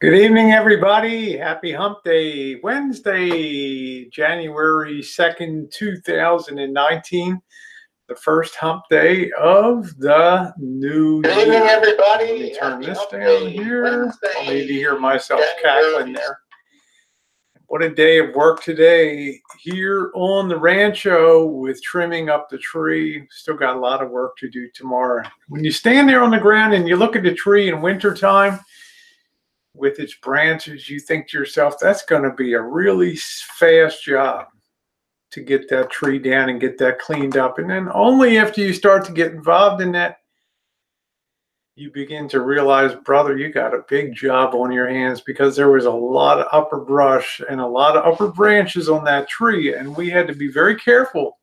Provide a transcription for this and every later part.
Good evening, everybody. Happy Hump Day, Wednesday, January 2nd, 2019, the first hump day of the new year. Good evening, everybody. Let me turn this down here. I'll need to hear myself cackling there. What a day of work today here on the Rancho with trimming up the tree. Still got a lot of work to do tomorrow. When you stand there on the ground and you look at the tree in wintertime, with its branches, you think to yourself, that's going to be a really fast job to get that tree down and get that cleaned up. And then only after you start to get involved in that, you begin to realize, brother, you got a big job on your hands, because there was a lot of upper brush and a lot of upper branches on that tree. And we had to be very careful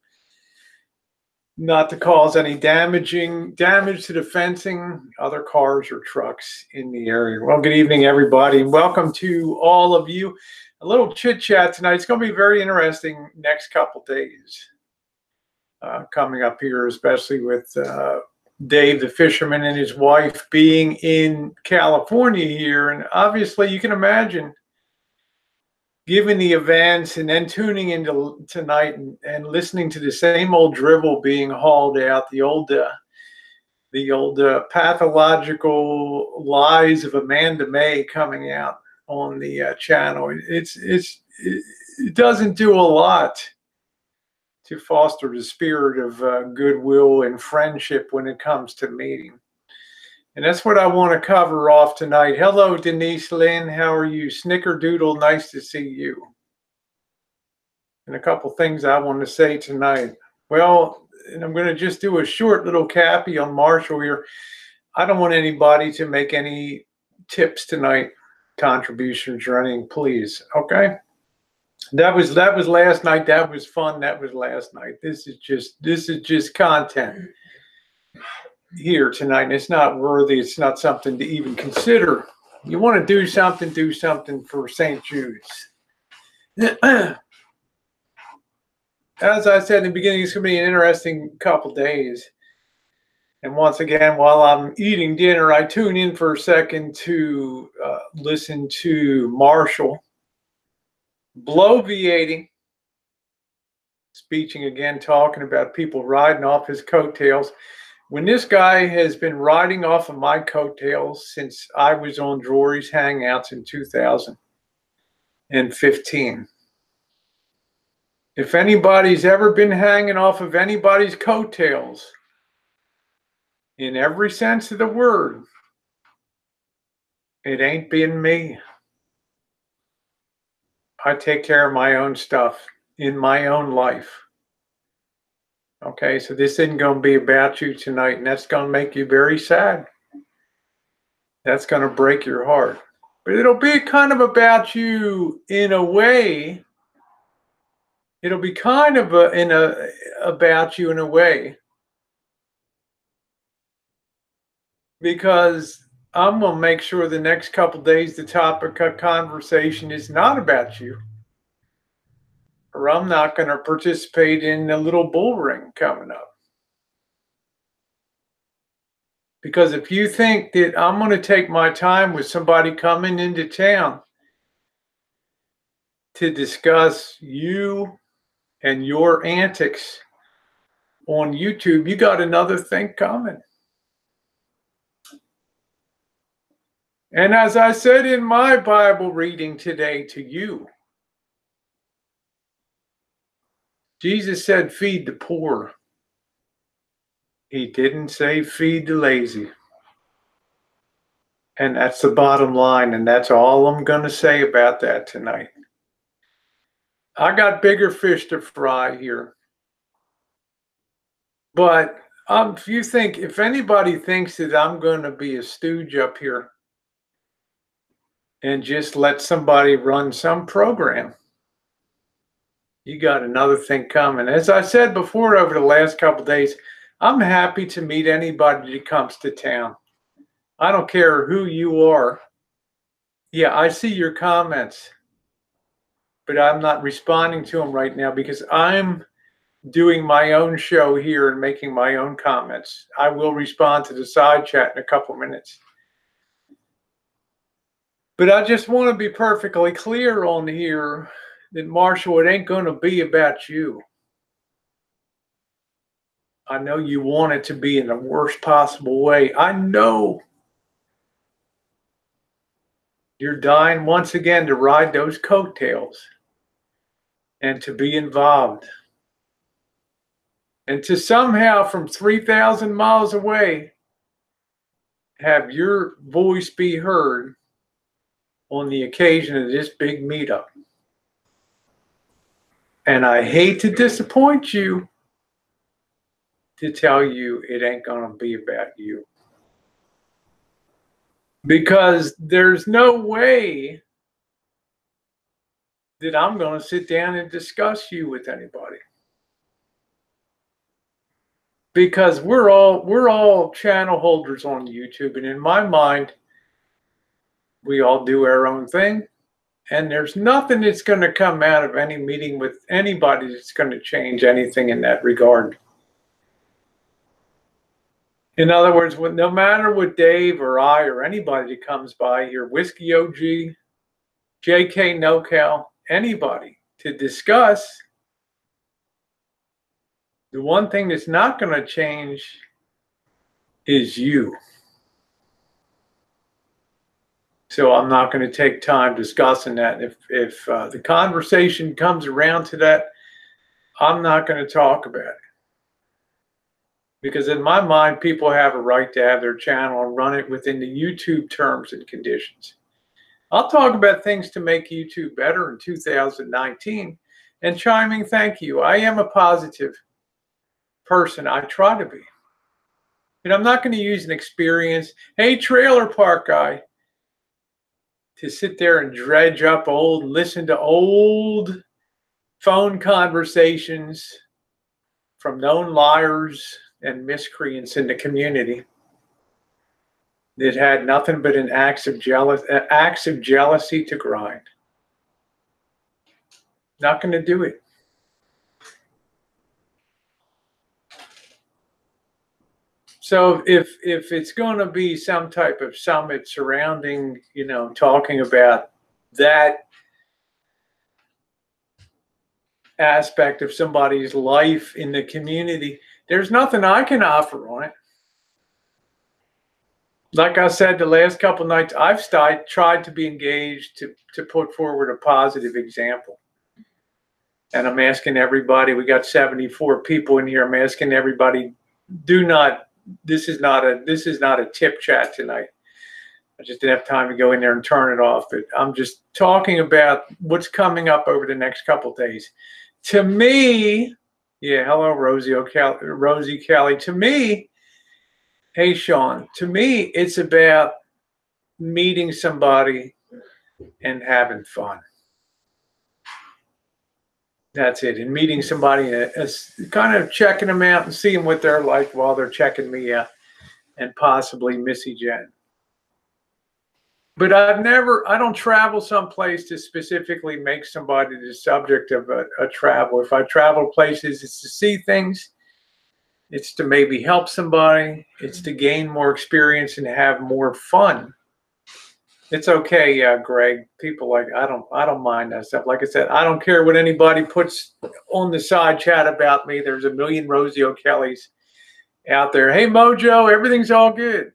not to cause any damage to the fencing, other cars or trucks in the area. Well, good evening, everybody. Welcome to all of you. A little chit chat tonight. It's going to be very interesting next couple days coming up here, especially with Dave, the fisherman, and his wife being in California here. And obviously you can imagine, given the events, and then tuning into tonight and listening to the same old drivel being hauled out, the old pathological lies of Amanda May coming out on the channel. It doesn't do a lot to foster the spirit of goodwill and friendship when it comes to meeting. And that's what I want to cover off tonight. Hello, Denise Lynn. How are you? Snickerdoodle, nice to see you. And a couple things I want to say tonight. Well, and I'm going to just do a short little cappy on Marshall here. I don't want anybody to make any tips tonight, contributions or anything, please. Okay? That was last night. That was fun. That was last night. This is just content here tonight, and it's not worthy. It's not something to even consider. You want to do something for St. Jude's. As I said in the beginning, it's going to be an interesting couple days. And once again, while I'm eating dinner, I tune in for a second to listen to Marshall bloviating, speeching again, talking about people riding off his coattails. When this guy has been riding off of my coattails since I was on Drury's Hangouts in 2015. If anybody's ever been hanging off of anybody's coattails, in every sense of the word, it ain't been me. I take care of my own stuff in my own life. Okay, so this isn't going to be about you tonight, and that's going to make you very sad. That's going to break your heart. But it'll be kind of about you in a way. It'll be kind of about you in a way, because I'm going to make sure the next couple days the topic of conversation is not about you, or I'm not going to participate in a little bull ring coming up. Because if you think that I'm going to take my time with somebody coming into town to discuss you and your antics on YouTube, you got another thing coming. And as I said in my Bible reading today to you, Jesus said, feed the poor. He didn't say feed the lazy. And that's the bottom line, and that's all I'm going to say about that tonight. I got bigger fish to fry here. But if anybody thinks that I'm going to be a stooge up here and just let somebody run some program, you got another thing coming. As I said before, over the last couple of days, I'm happy to meet anybody that comes to town. I don't care who you are. Yeah, I see your comments, but I'm not responding to them right now because I'm doing my own show here and making my own comments. I will respond to the side chat in a couple minutes. But I just want to be perfectly clear on here that, Marshall, it ain't going to be about you. I know you want it to be in the worst possible way. I know you're dying once again to ride those coattails and to be involved. And to somehow from 3,000 miles away have your voice be heard on the occasion of this big meetup. And I hate to disappoint you to tell you it ain't going to be about you. Because there's no way that I'm going to sit down and discuss you with anybody. Because we're all channel holders on YouTube, and in my mind, we all do our own thing, and there's nothing that's going to come out of any meeting with anybody that's going to change anything in that regard. In other words, no matter what Dave or I or anybody that comes by here, Whiskey OG, JK NoCal, anybody to discuss, the one thing that's not going to change is you. So I'm not going to take time discussing that. If the conversation comes around to that, I'm not going to talk about it. Because in my mind, people have a right to have their channel and run it within the YouTube terms and conditions. I'll talk about things to make YouTube better in 2019. And chiming, thank you. I am a positive person. I try to be. And I'm not going to use an experience, hey, trailer park guy, to sit there and dredge up listen to old phone conversations from known liars and miscreants in the community that had nothing but acts of jealousy to grind. Not going to do it. So if it's going to be some type of summit surrounding, talking about that aspect of somebody's life in the community, there's nothing I can offer on it. Like I said, the last couple nights, I've tried to be engaged to put forward a positive example. And I'm asking everybody, we got 74 people in here. I'm asking everybody, this is not a tip chat tonight. I just didn't have time to go in there and turn it off. But I'm just talking about what's coming up over the next couple days. To me, yeah, hello, Rosie Kelly. To me, hey, Sean, to me, it's about meeting somebody and having fun. That's it. And meeting somebody and kind of checking them out and seeing what they're like while they're checking me out, and possibly Missy Jenn. But I don't travel someplace to specifically make somebody the subject of a travel. If I travel places, it's to see things. It's to maybe help somebody. It's to gain more experience and have more fun. It's okay, Greg. People I don't mind that stuff. Like I said, I don't care what anybody puts on the side chat about me. There's a million Rosie O'Kellys out there. Hey, Mojo, everything's all good.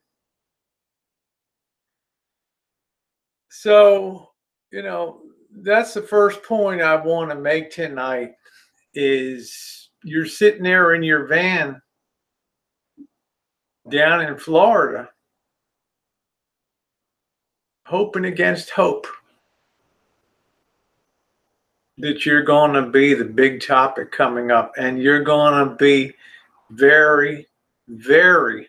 So, that's the first point I want to make tonight is you're sitting there in your van down in Florida, hoping against hope that you're going to be the big topic coming up, and you're going to be very, very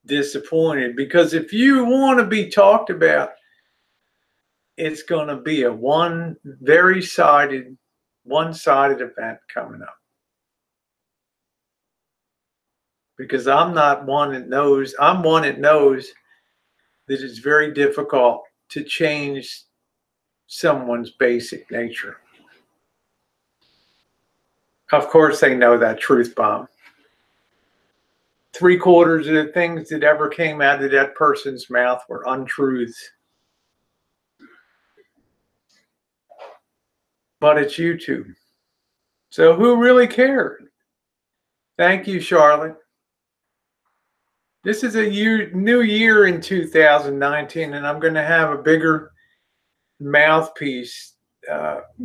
disappointed, because if you want to be talked about, it's going to be a one-sided event coming up. Because I'm one that knows that it's very difficult to change someone's basic nature. Of course, they know that truth bomb. 3/4 of the things that ever came out of that person's mouth were untruths. but it's YouTube. So who really cared? Thank you, Charlotte. This is a new year in 2019, and I'm going to have a bigger mouthpiece.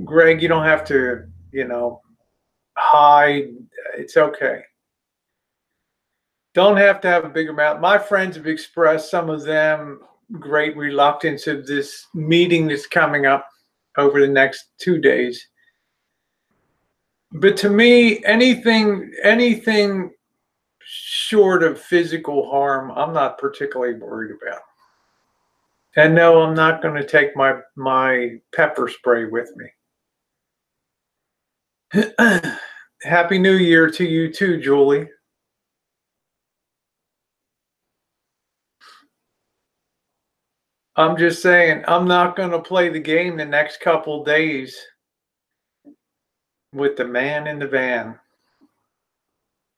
Greg, you don't have to, hide. It's okay. Don't have to have a bigger mouth. My friends have expressed, some of them, great reluctance of this meeting that's coming up over the next 2 days. But to me, anything short of physical harm, I'm not particularly worried about. And no, I'm not going to take my pepper spray with me. Happy New Year to you too, Julie. I'm just saying, I'm not going to play the game the next couple days with the man in the van,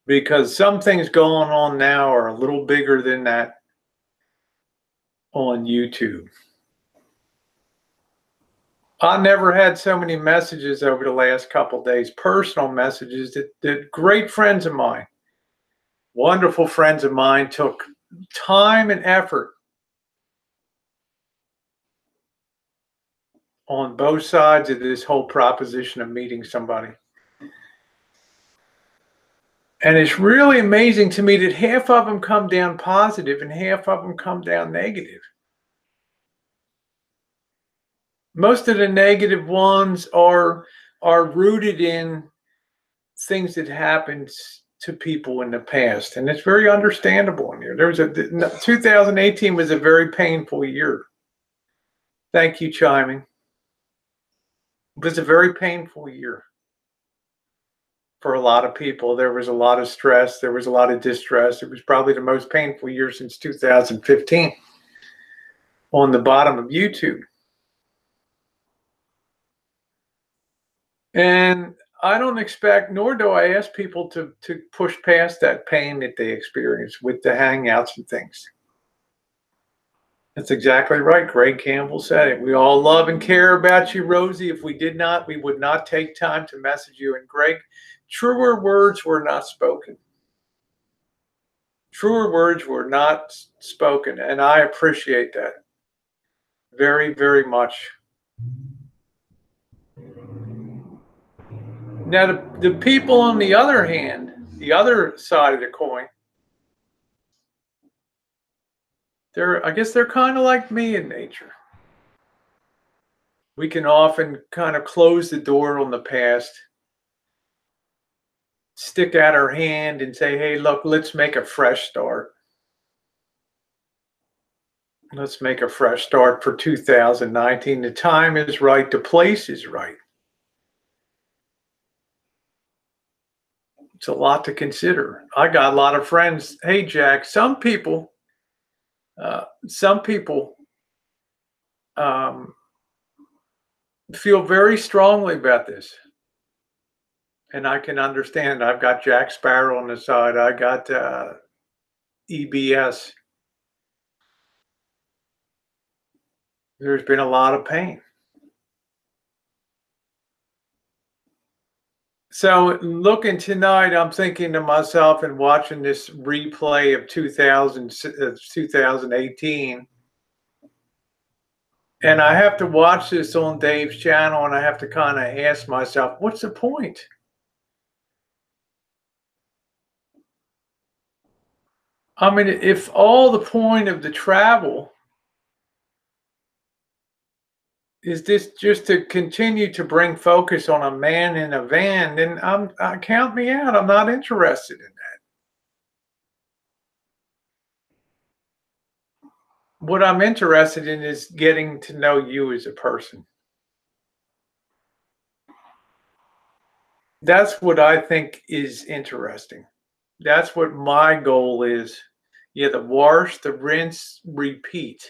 because some things going on now are a little bigger than that on YouTube. I never had so many messages over the last couple days, personal messages that great friends of mine, wonderful friends of mine, took time and effort on both sides of this whole proposition of meeting somebody. And it's really amazing to me that half of them come down positive and half of them come down negative. Most of the negative ones are rooted in things that happened to people in the past, and it's very understandable in here. 2018 was a very painful year. Thank you, chiming. It was a very painful year for a lot of people. There was a lot of stress. There was a lot of distress. It was probably the most painful year since 2015 on the bottom of YouTube. And I don't expect, nor do I ask people to push past that pain that they experience with the hangouts and things. That's exactly right. Greg Campbell said it. We all love and care about you, Rosie. If we did not, we would not take time to message you. And Greg, truer words were not spoken. Truer words were not spoken. And I appreciate that very, very much. Now, the people on the other hand, the other side of the coin, I guess they're kind of like me in nature. We can often kind of close the door on the past, stick out our hand and say, hey, look, let's make a fresh start. Let's make a fresh start for 2019. The time is right. The place is right. It's a lot to consider. I got a lot of friends. Hey, Jack, some people feel very strongly about this. And I can understand. I've got Jack Sparrow on the side. I got EBS. There's been a lot of pain. So looking tonight, I'm thinking to myself and watching this replay of 2018. And I have to watch this on Dave's channel, and I have to kind of ask myself, what's the point? I mean, if all the point of the travel is this just to continue to bring focus on a man in a van, then count me out. I'm not interested in that. What I'm interested in is getting to know you as a person. That's what I think is interesting. That's what my goal is. Yeah, the wash, the rinse, repeat.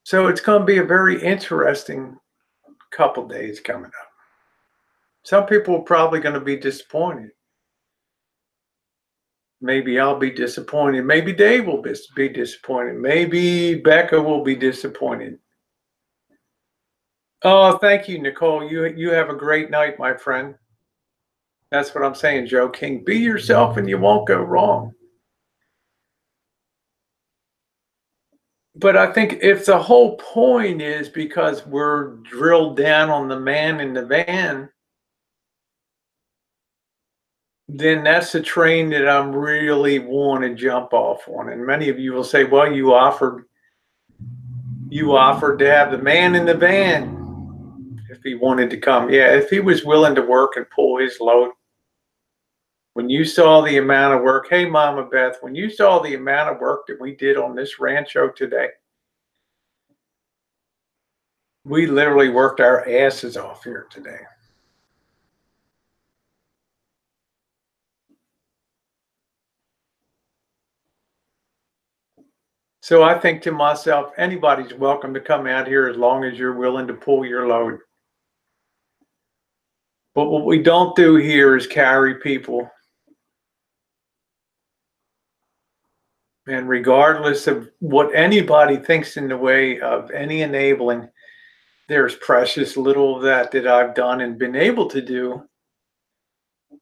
So it's going to be a very interesting couple days coming up. Some people are probably going to be disappointed. Maybe I'll be disappointed. Maybe Dave will be disappointed. Maybe Becca will be disappointed. Oh, thank you, Nicole. You have a great night, my friend. That's what I'm saying, Joe King. Be yourself and you won't go wrong. But I think if the whole point is because we're drilled down on the man in the van, then that's the train that I'm really want to jump off on. And many of you will say, well, you offered to have the man in the van if he wanted to come. Yeah, if he was willing to work and pull his load. When you saw the amount of work, hey, Mama Beth, when you saw the amount of work that we did on this Rancho today, we literally worked our asses off here today. So I think to myself, anybody's welcome to come out here as long as you're willing to pull your load. But what we don't do here is carry people. And regardless of what anybody thinks in the way of any enabling, there's precious little of that I've done and been able to do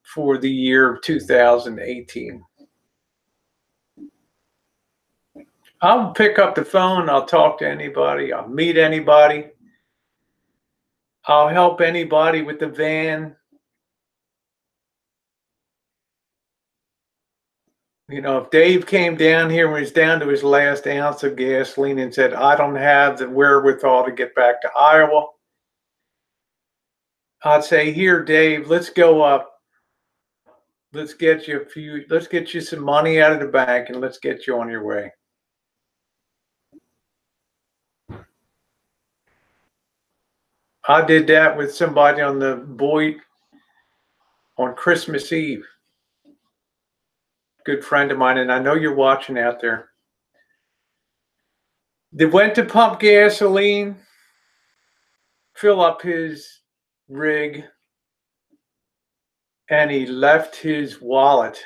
for the year of 2018. I'll pick up the phone. I'll talk to anybody. I'll meet anybody. I'll help anybody with the van. You know, if Dave came down here when he's down to his last ounce of gasoline and said, I don't have the wherewithal to get back to Iowa, I'd say, here, Dave, let's go up. Let's get you some money out of the bank and let's get you on your way. I did that with somebody on the Boyd on Christmas Eve. Good friend of mine, and I know you're watching out there. They went to pump gasoline, fill up his rig, and he left his wallet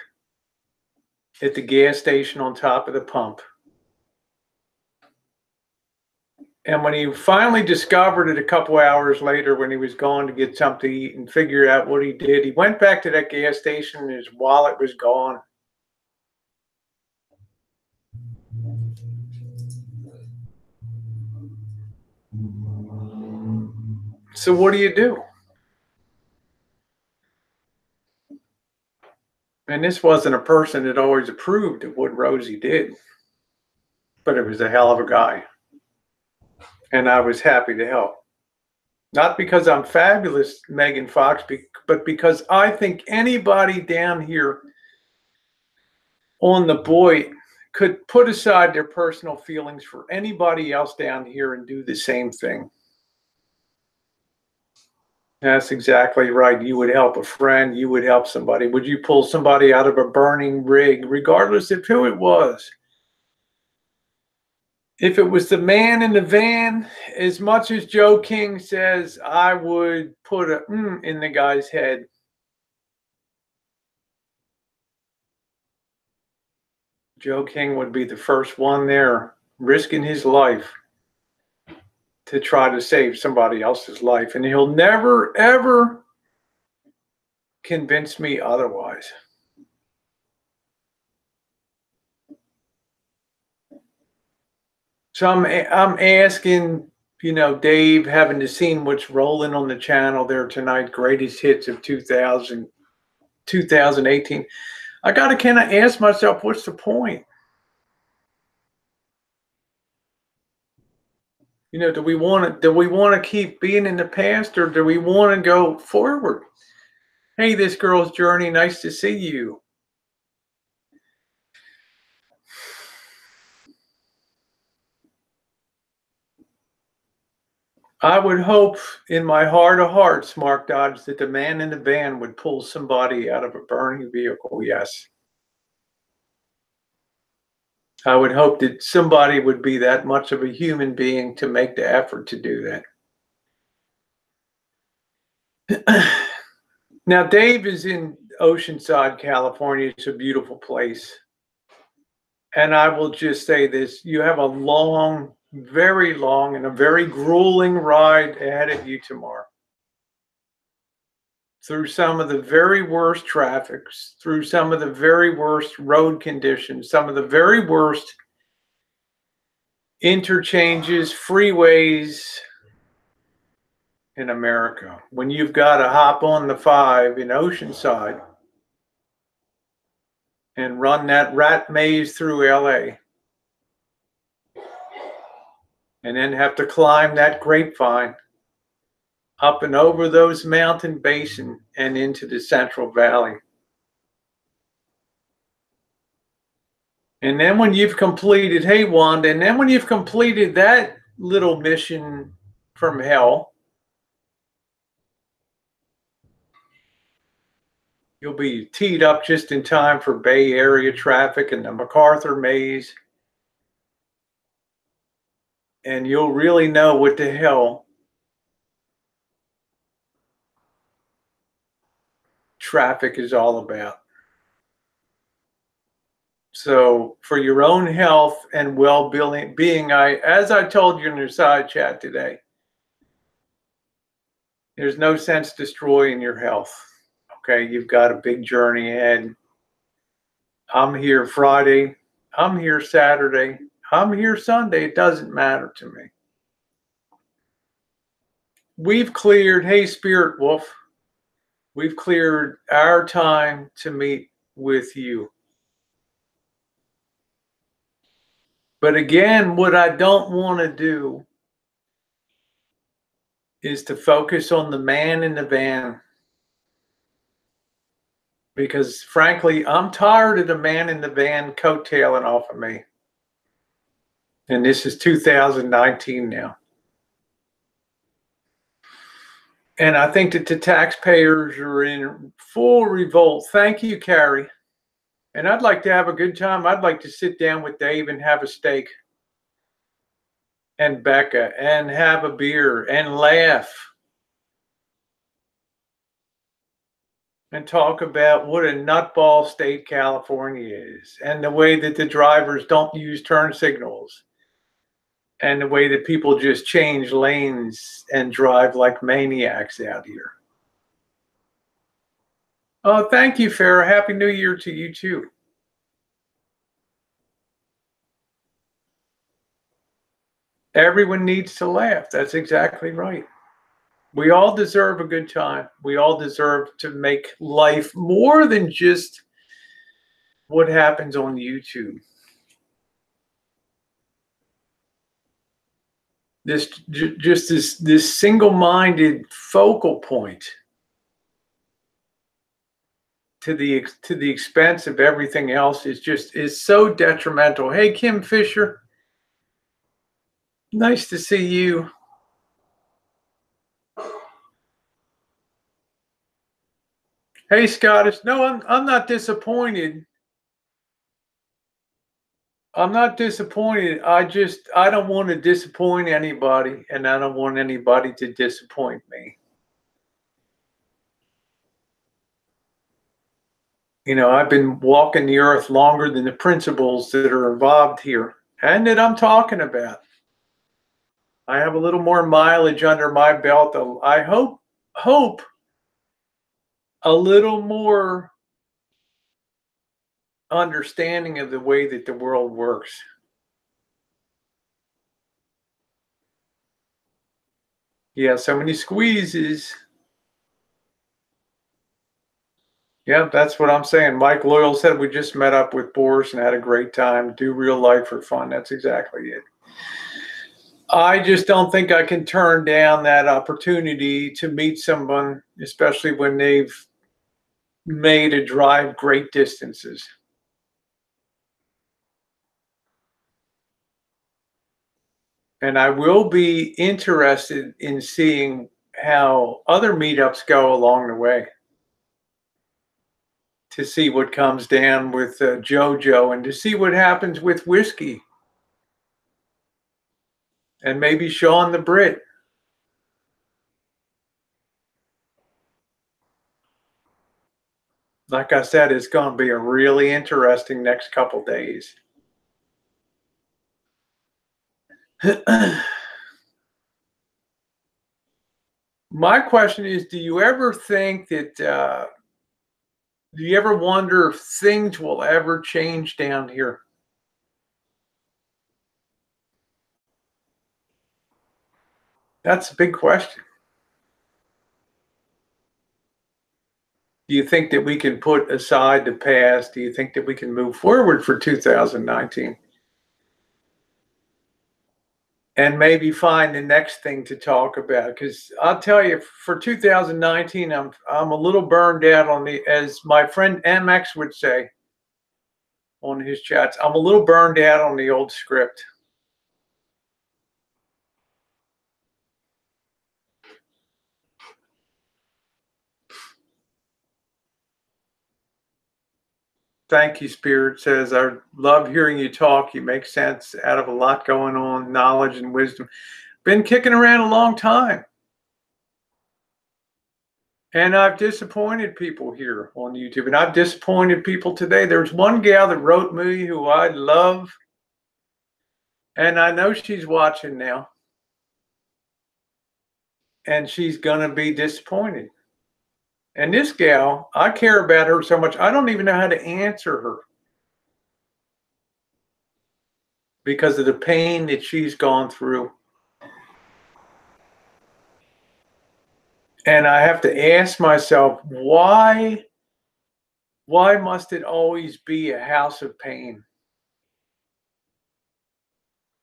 at the gas station on top of the pump. And when he finally discovered it a couple hours later, when he was going to get something to eat and figure out what he did, he went back to that gas station and his wallet was gone. So what do you do? And this wasn't a person that always approved of what Rosie did, but it was a hell of a guy. And I was happy to help. Not because I'm fabulous, Megan Fox, but because I think anybody down here on the Boyd could put aside their personal feelings for anybody else down here and do the same thing. That's exactly right. You would help a friend. You would help somebody. Would you pull somebody out of a burning rig, regardless of who it was? If it was the man in the van, as much as Joe King says, I would put a in the guy's head. Joe King would be the first one there, risking his life to try to save somebody else's life. And he'll never, ever convince me otherwise. So I'm asking, you know, Dave, having to seen what's rolling on the channel there tonight, greatest hits of 2018. I got to kind of ask myself, what's the point? You know, do we want to keep being in the past, or do we want to go forward? Hey, this girl's journey, nice to see you. I would hope in my heart of hearts, Mark Dodge, that the man in the van would pull somebody out of a burning vehicle. Yes. I would hope that somebody would be that much of a human being to make the effort to do that. Now, Dave is in Oceanside, California. It's a beautiful place. And I will just say this, you have a long, very long, and a very grueling ride ahead of you tomorrow. Through some of the very worst traffics, through some of the very worst road conditions, some of the very worst interchanges, freeways in America. When you've got to hop on the 5 in Oceanside and run that rat maze through LA, and then have to climb that grapevine up and over those mountain basin and into the Central Valley. And then when you've completed, hey Wanda, and then when you've completed that little mission from hell, you'll be teed up just in time for Bay Area traffic and the MacArthur Maze. And you'll really know what the hell traffic is all about. So for your own health and well-being, as I told you in your side chat today, there's no sense destroying your health. Okay, you've got a big journey ahead. I'm here Friday. I'm here Saturday. I'm here Sunday. It doesn't matter to me. We've cleared, hey Spirit Wolf, we've cleared our time to meet with you. But again, what I don't want to do is to focus on the man in the van. Because frankly, I'm tired of the man in the van coattailing off of me. And this is 2019 now. And I think that the taxpayers are in full revolt. Thank you, Carrie. And I'd like to have a good time. I'd like to sit down with Dave and have a steak. And Becca. And have a beer. And laugh. And talk about what a nutball state California is. And the way that the drivers don't use turn signals. And the way that people just change lanes and drive like maniacs out here. Oh, thank you, Farrah. Happy New Year to you, too. Everyone needs to laugh. That's exactly right. We all deserve a good time. We all deserve to make life more than just what happens on YouTube. This single-minded focal point to the expense of everything else is so detrimental. Hey, Kim Fisher, nice to see you. Hey, Scottish. No, I'm not disappointed. I'm not disappointed. I don't want to disappoint anybody, and I don't want anybody to disappoint me. You know, I've been walking the earth longer than the principles that are involved here and that I'm talking about. I have a little more mileage under my belt. I hope a little more understanding of the way that the world works. Yeah, so many squeezes. Yeah, that's what I'm saying. Mike Loyal said we just met up with Boris and had a great time. Do real life for fun. That's exactly it. I just don't think I can turn down that opportunity to meet someone, especially when they've made a drive great distances. And I will be interested in seeing how other meetups go along the way, to see what comes down with JoJo and to see what happens with Whiskey and maybe Sean the Brit. like I said, it's going to be a really interesting next couple days. My question is, do you ever think that, do you ever wonder if things will ever change down here? That's a big question. Do you think that we can put aside the past? Do you think that we can move forward for 2019? And maybe find the next thing to talk about? Because I'll tell you, for 2019, I'm a little burned out on the, as my friend MX would say on his chats, I'm a little burned out on the old script. Thank you, Spirit says. I love hearing you talk. You make sense out of a lot going on, knowledge and wisdom. Been kicking around a long time. And I've disappointed people here on YouTube. And I've disappointed people today. There's one gal that wrote me who I love. And I know she's watching now. And she's going to be disappointed. And this gal, I care about her so much, I don't even know how to answer her because of the pain that she's gone through. And I have to ask myself, why must it always be a house of pain?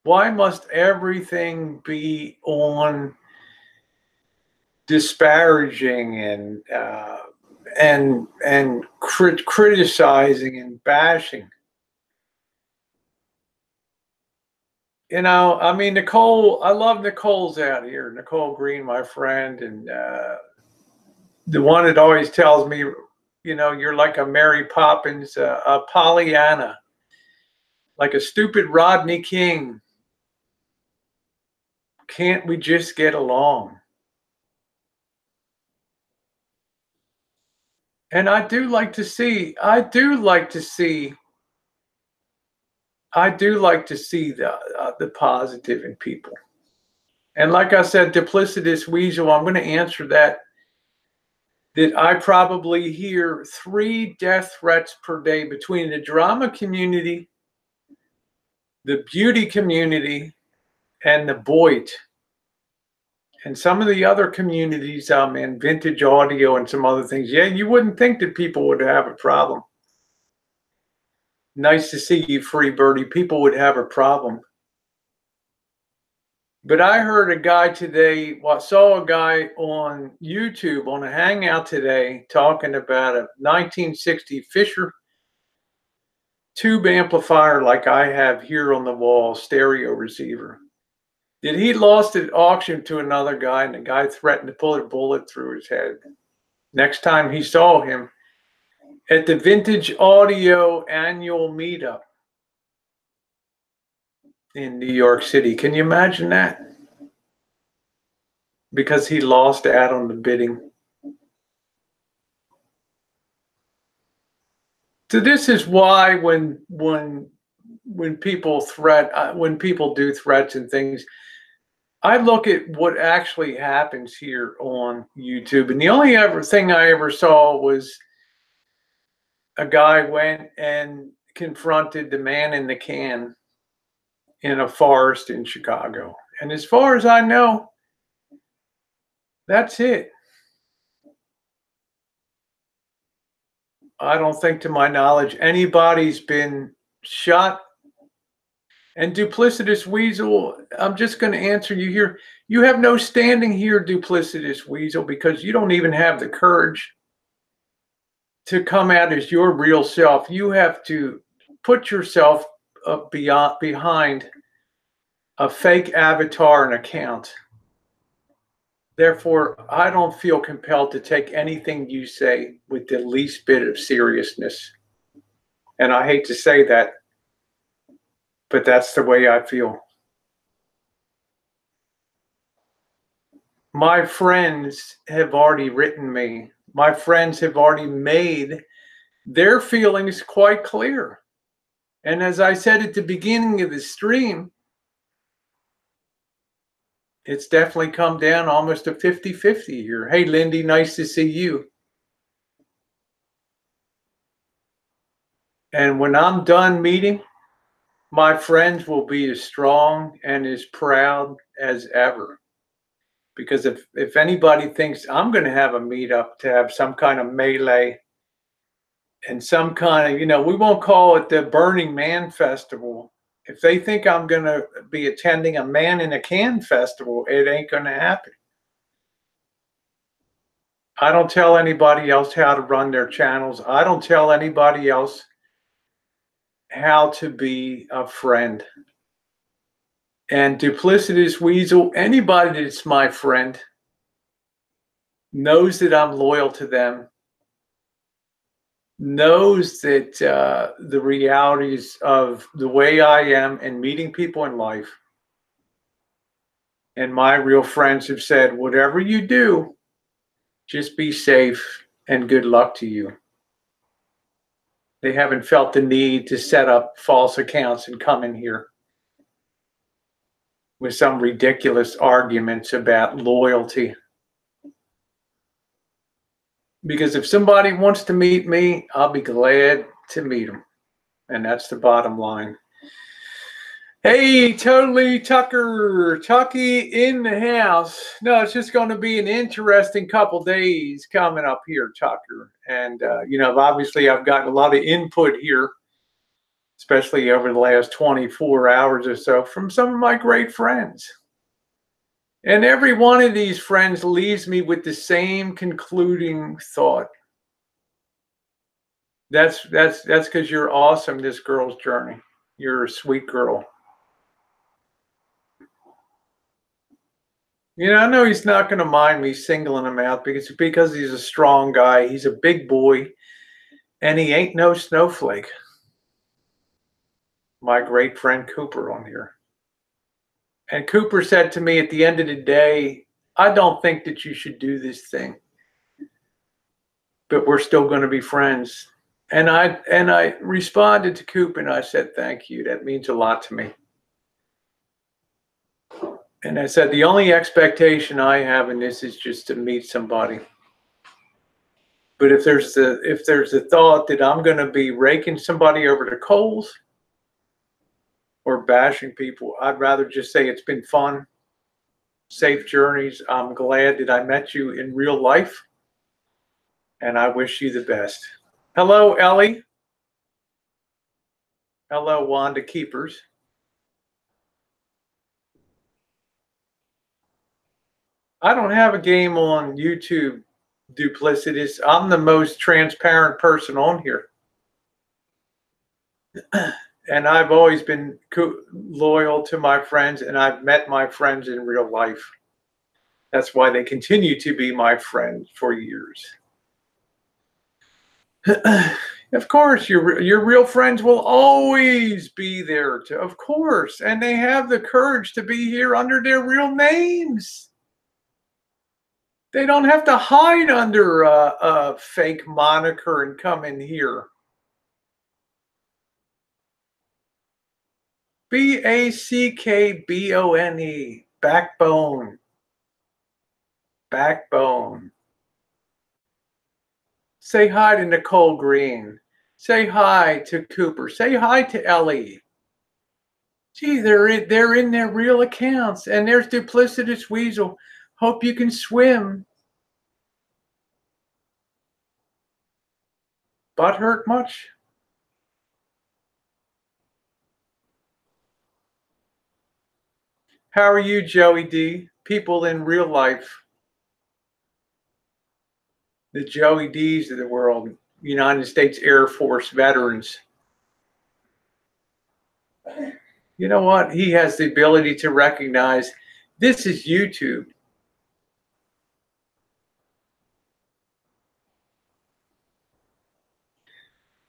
Why must everything be on disparaging and criticizing and bashing? You know, I mean, Nicole, I love Nicole's out here. Nicole Green, my friend, and the one that always tells me, you know, you're like a Mary Poppins, a Pollyanna, like a stupid Rodney King. Can't we just get along? And I do like to see the positive in people. And like I said, duplicitous weasel, I'm going to answer that I probably hear 3 death threats per day between the drama community, the beauty community, and the Boyd. And some of the other communities in vintage audio and some other things. Yeah, you wouldn't think that people would have a problem. Nice to see you, Free Birdie. People would have a problem. But I heard a guy today, saw a guy on YouTube on a hangout today talking about a 1960 Fisher tube amplifier like I have here on the wall, stereo receiver. That he lost at auction to another guy, and the guy threatened to pull a bullet through his head. Next time he saw him at the Vintage Audio annual meetup in New York City. Can you imagine that? Because he lost out on the bidding. So this is why when people when people do threats and things, I look at what actually happens here on YouTube. And the only thing I ever saw was a guy went and confronted the man in the can in a forest in Chicago. And as far as I know, that's it. I don't think, to my knowledge, anybody's been shot. And duplicitous weasel, I'm just going to answer you here. You have no standing here, duplicitous weasel, because you don't even have the courage to come out as your real self. You have to put yourself behind a fake avatar and account. Therefore, I don't feel compelled to take anything you say with the least bit of seriousness. And I hate to say that, but that's the way I feel. My friends have already written me. My friends have already made Their feeling is quite clear. And as I said at the beginning of the stream, it's definitely come down almost to 50-50 here. Hey, Lindy, nice to see you. And when I'm done meeting, my friends will be as strong and as proud as ever. Because if anybody thinks I'm going to have a meetup to have some kind of melee and some kind of, we won't call it the Burning Man Festival. If they think I'm going to be attending a Man in a Can festival, it ain't going to happen. I don't tell anybody else how to run their channels. I don't tell anybody else how to be a friend. And Duplicitous Weasel, anybody that's my friend knows that I'm loyal to them, knows that the realities of the way I am and meeting people in life. And my real friends have said, whatever you do, just be safe and good luck to you. They haven't felt the need to set up false accounts and come in here with some ridiculous arguments about loyalty. Because if somebody wants to meet me, I'll be glad to meet them. And that's the bottom line. Hey, Totally Tucker, Tucky in the house. No, it's just going to be an interesting couple days coming up here, Tucker. And, obviously I've gotten a lot of input here, especially over the last 24 hours or so, from some of my great friends. And every one of these friends leaves me with the same concluding thought. That's because you're awesome, this girl's journey. You're a sweet girl. I know he's not going to mind me singling him out because he's a strong guy. He's a big boy, and he ain't no snowflake. My great friend Cooper on here. And Cooper said to me at the end of the day, I don't think that you should do this thing, but we're still going to be friends. And I responded to Cooper and I said, thank you. That means a lot to me. And I said, the only expectation I have in this is just to meet somebody. But if there's a thought that I'm going to be raking somebody over the coals or bashing people, I'd rather just say it's been fun. Safe journeys. I'm glad that I met you in real life. And I wish you the best. Hello, Ellie. Hello, Wanda Keepers. I don't have a game on YouTube, Duplicitous. I'm the most transparent person on here. And I've always been loyal to my friends, and I've met my friends in real life. That's why they continue to be my friends for years. Of course, your real friends will always be there, of course. And they have the courage to be here under their real names. They don't have to hide under a fake moniker and come in here. BACKBONE, backbone. Backbone. Say hi to Nicole Green. Say hi to Cooper. Say hi to Ellie. Gee, they're in their real accounts. And there's Duplicitous Weasel. Hope you can swim. Butt hurt much? How are you, Joey D? People in real life. The Joey D's of the world. United States Air Force veterans. You know what? He has the ability to recognize this is YouTube.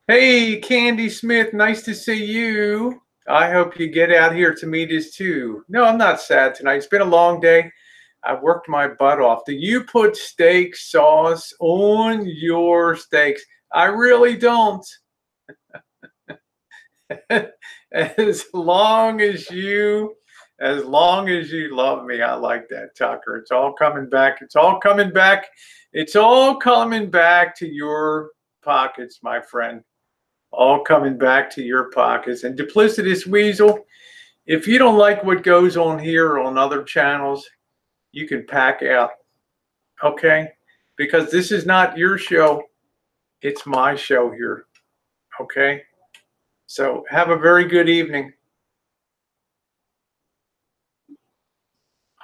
Hey, Candy Smith, nice to see you. I hope you get out here to meet us too. No, I'm not sad tonight. It's been a long day. I've worked my butt off. Do you put steak sauce on your steaks? I really don't. As long as you love me, I like that, Tucker. It's all coming back. It's all coming back. It's all coming back to your pockets, my friend. All coming back to your pockets. And duplicitous weasel, if you don't like what goes on here or on other channels, you can pack out. Okay? Because this is not your show. It's my show here. Okay? So have a very good evening.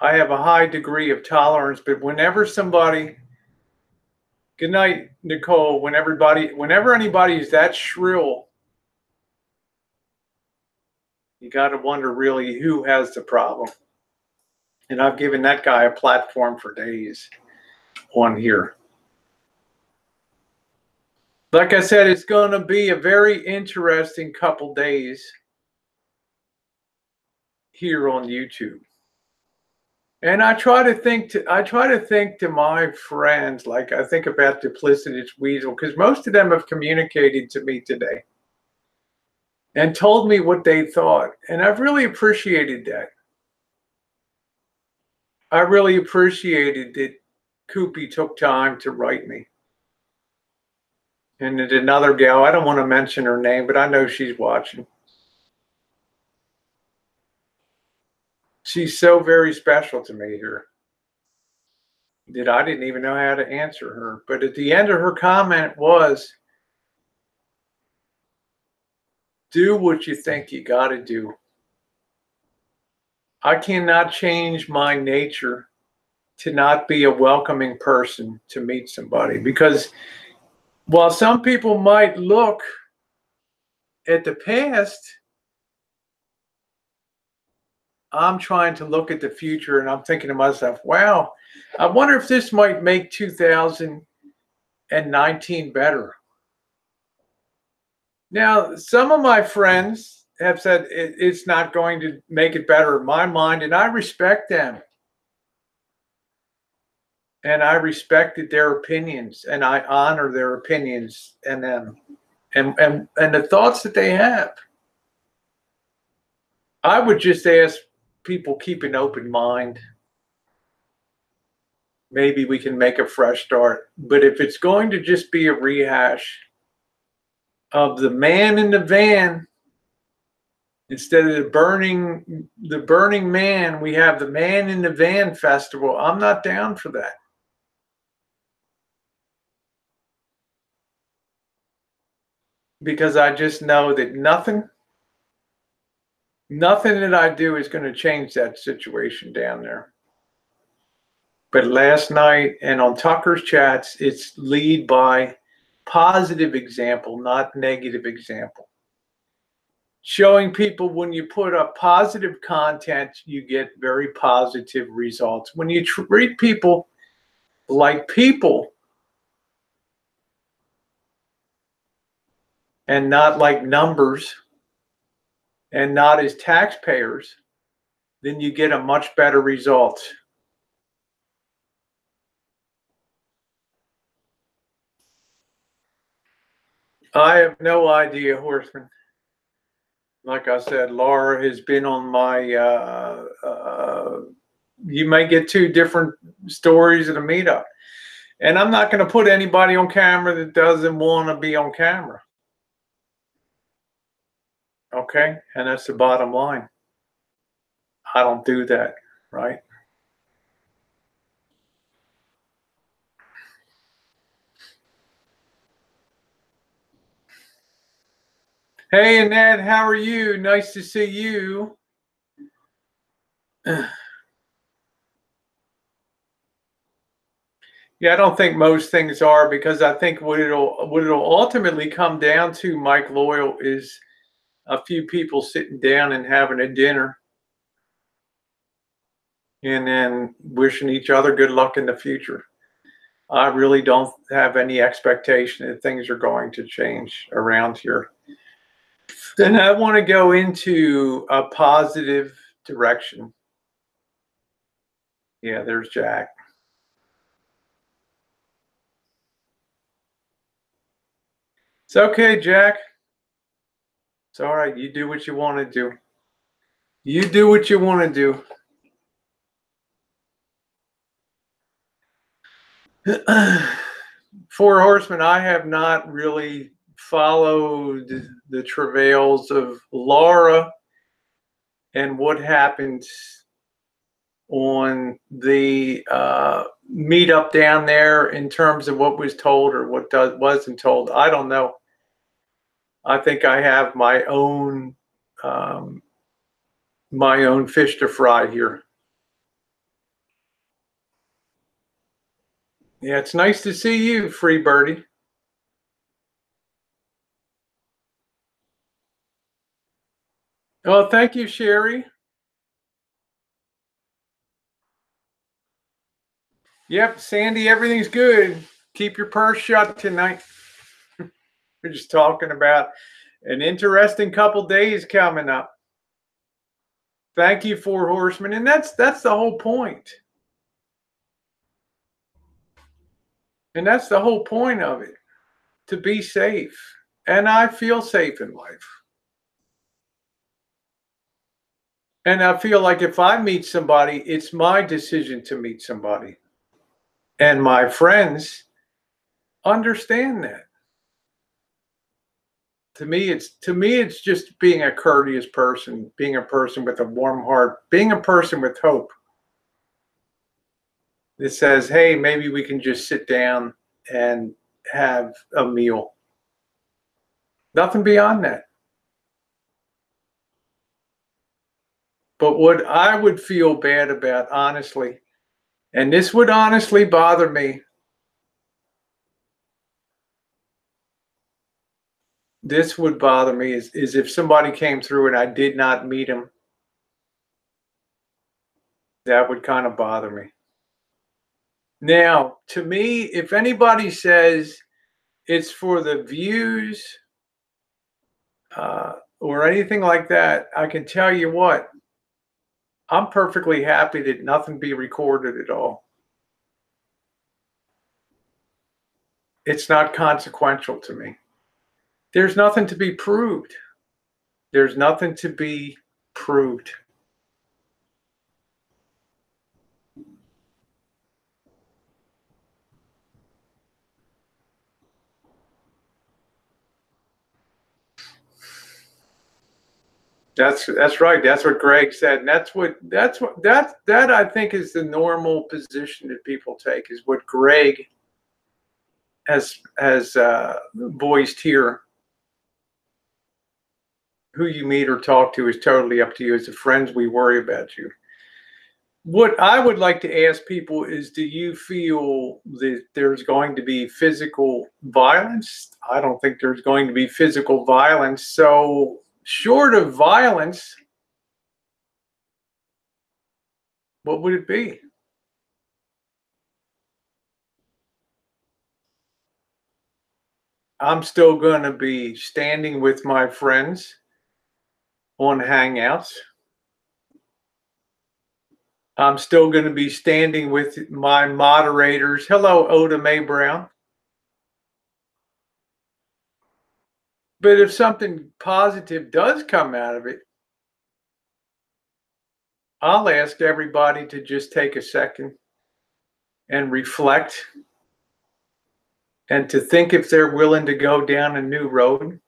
I have a high degree of tolerance, but whenever somebody, good night, Nicole, whenever anybody is that shrill, you got to wonder really who has the problem. And I've given that guy a platform for days on here. Like I said, it's going to be a very interesting couple days here on YouTube. And I try to think to my friends, like I think about duplicitous weasel, because most of them have communicated to me today and told me what they thought. And I've really appreciated that. I really appreciated that Koopy took time to write me. And there's another gal, I don't want to mention her name, but I know she's watching. She's so very special to me here that I didn't even know how to answer her. But at the end of her comment was, do what you think you got to do. I cannot change my nature to not be a welcoming person to meet somebody, because while some people might look at the past, I'm trying to look at the future, and I'm thinking to myself, wow, I wonder if this might make 2019 better. Now, some of my friends have said it's not going to make it better in my mind, and I respect them. And I respected their opinions, and I honor their opinions and them and the thoughts that they have. I would just ask people, keep an open mind. Maybe we can make a fresh start. But if it's going to just be a rehash of the man in the van, instead of the burning man, we have the Man in the Van festival. I'm not down for that. Because I just know that nothing that I do is going to change that situation down there. But last night and on Tucker's chats, it's lead by positive example, not negative example. Showing people when you put up positive content, you get very positive results. When you treat people like people and not like numbers and not as taxpayers, then you get a much better result. I have no idea, Horseman. Like I said, Laura has been on my, you may get two different stories at a meetup. And I'm not going to put anybody on camera that doesn't want to be on camera. Okay? And that's the bottom line. I don't do that, right? Hey, Annette, how are you? Nice to see you. Yeah, I don't think most things are, because I think what it'll ultimately come down to, Mike Loyal, is a few people sitting down and having a dinner and then wishing each other good luck in the future. I really don't have any expectation that things are going to change around here. Then I want to go into a positive direction. Yeah, there's Jack. It's okay, Jack. It's all right. You do what you want to do. You do what you want to do. Four Horsemen, I have not really followed the travails of Laura and what happened on the meetup down there in terms of what was told or what wasn't told. I don't know. I think I have my own fish to fry here. Yeah, it's nice to see you, Free Birdie. Oh, thank you, Sherry. Yep, Sandy, everything's good. Keep your purse shut tonight. We're just talking about an interesting couple days coming up. Thank you, Four Horsemen. And that's the whole point. And that's the whole point of it, to be safe. And I feel safe in life. And I feel like if I meet somebody, it's my decision to meet somebody. And my friends understand that. To me, it's just being a courteous person, being a person with a warm heart, being a person with hope. That says, hey, maybe we can just sit down and have a meal. Nothing beyond that. But what I would feel bad about, honestly, and this would honestly bother me, is if somebody came through and I did not meet him. That would kind of bother me. Now, to me, if anybody says it's for the views or anything like that, I can tell you what, I'm perfectly happy that nothing be recorded at all. It's not consequential to me. There's nothing to be proved. There's nothing to be proved. That's right. That's what Greg said, and that I think is the normal position that people take, is what Greg has voiced here. Who you meet or talk to is totally up to you. As the friends, we worry about you. What I would like to ask people is, do you feel that there's going to be physical violence? I don't think there's going to be physical violence. So short of violence, what would it be? I'm still going to be standing with my friends on Hangouts. I'm still going to be standing with my moderators. Hello, Oda Mae Brown. But if something positive does come out of it, I'll ask everybody to just take a second and reflect and to think if they're willing to go down a new road.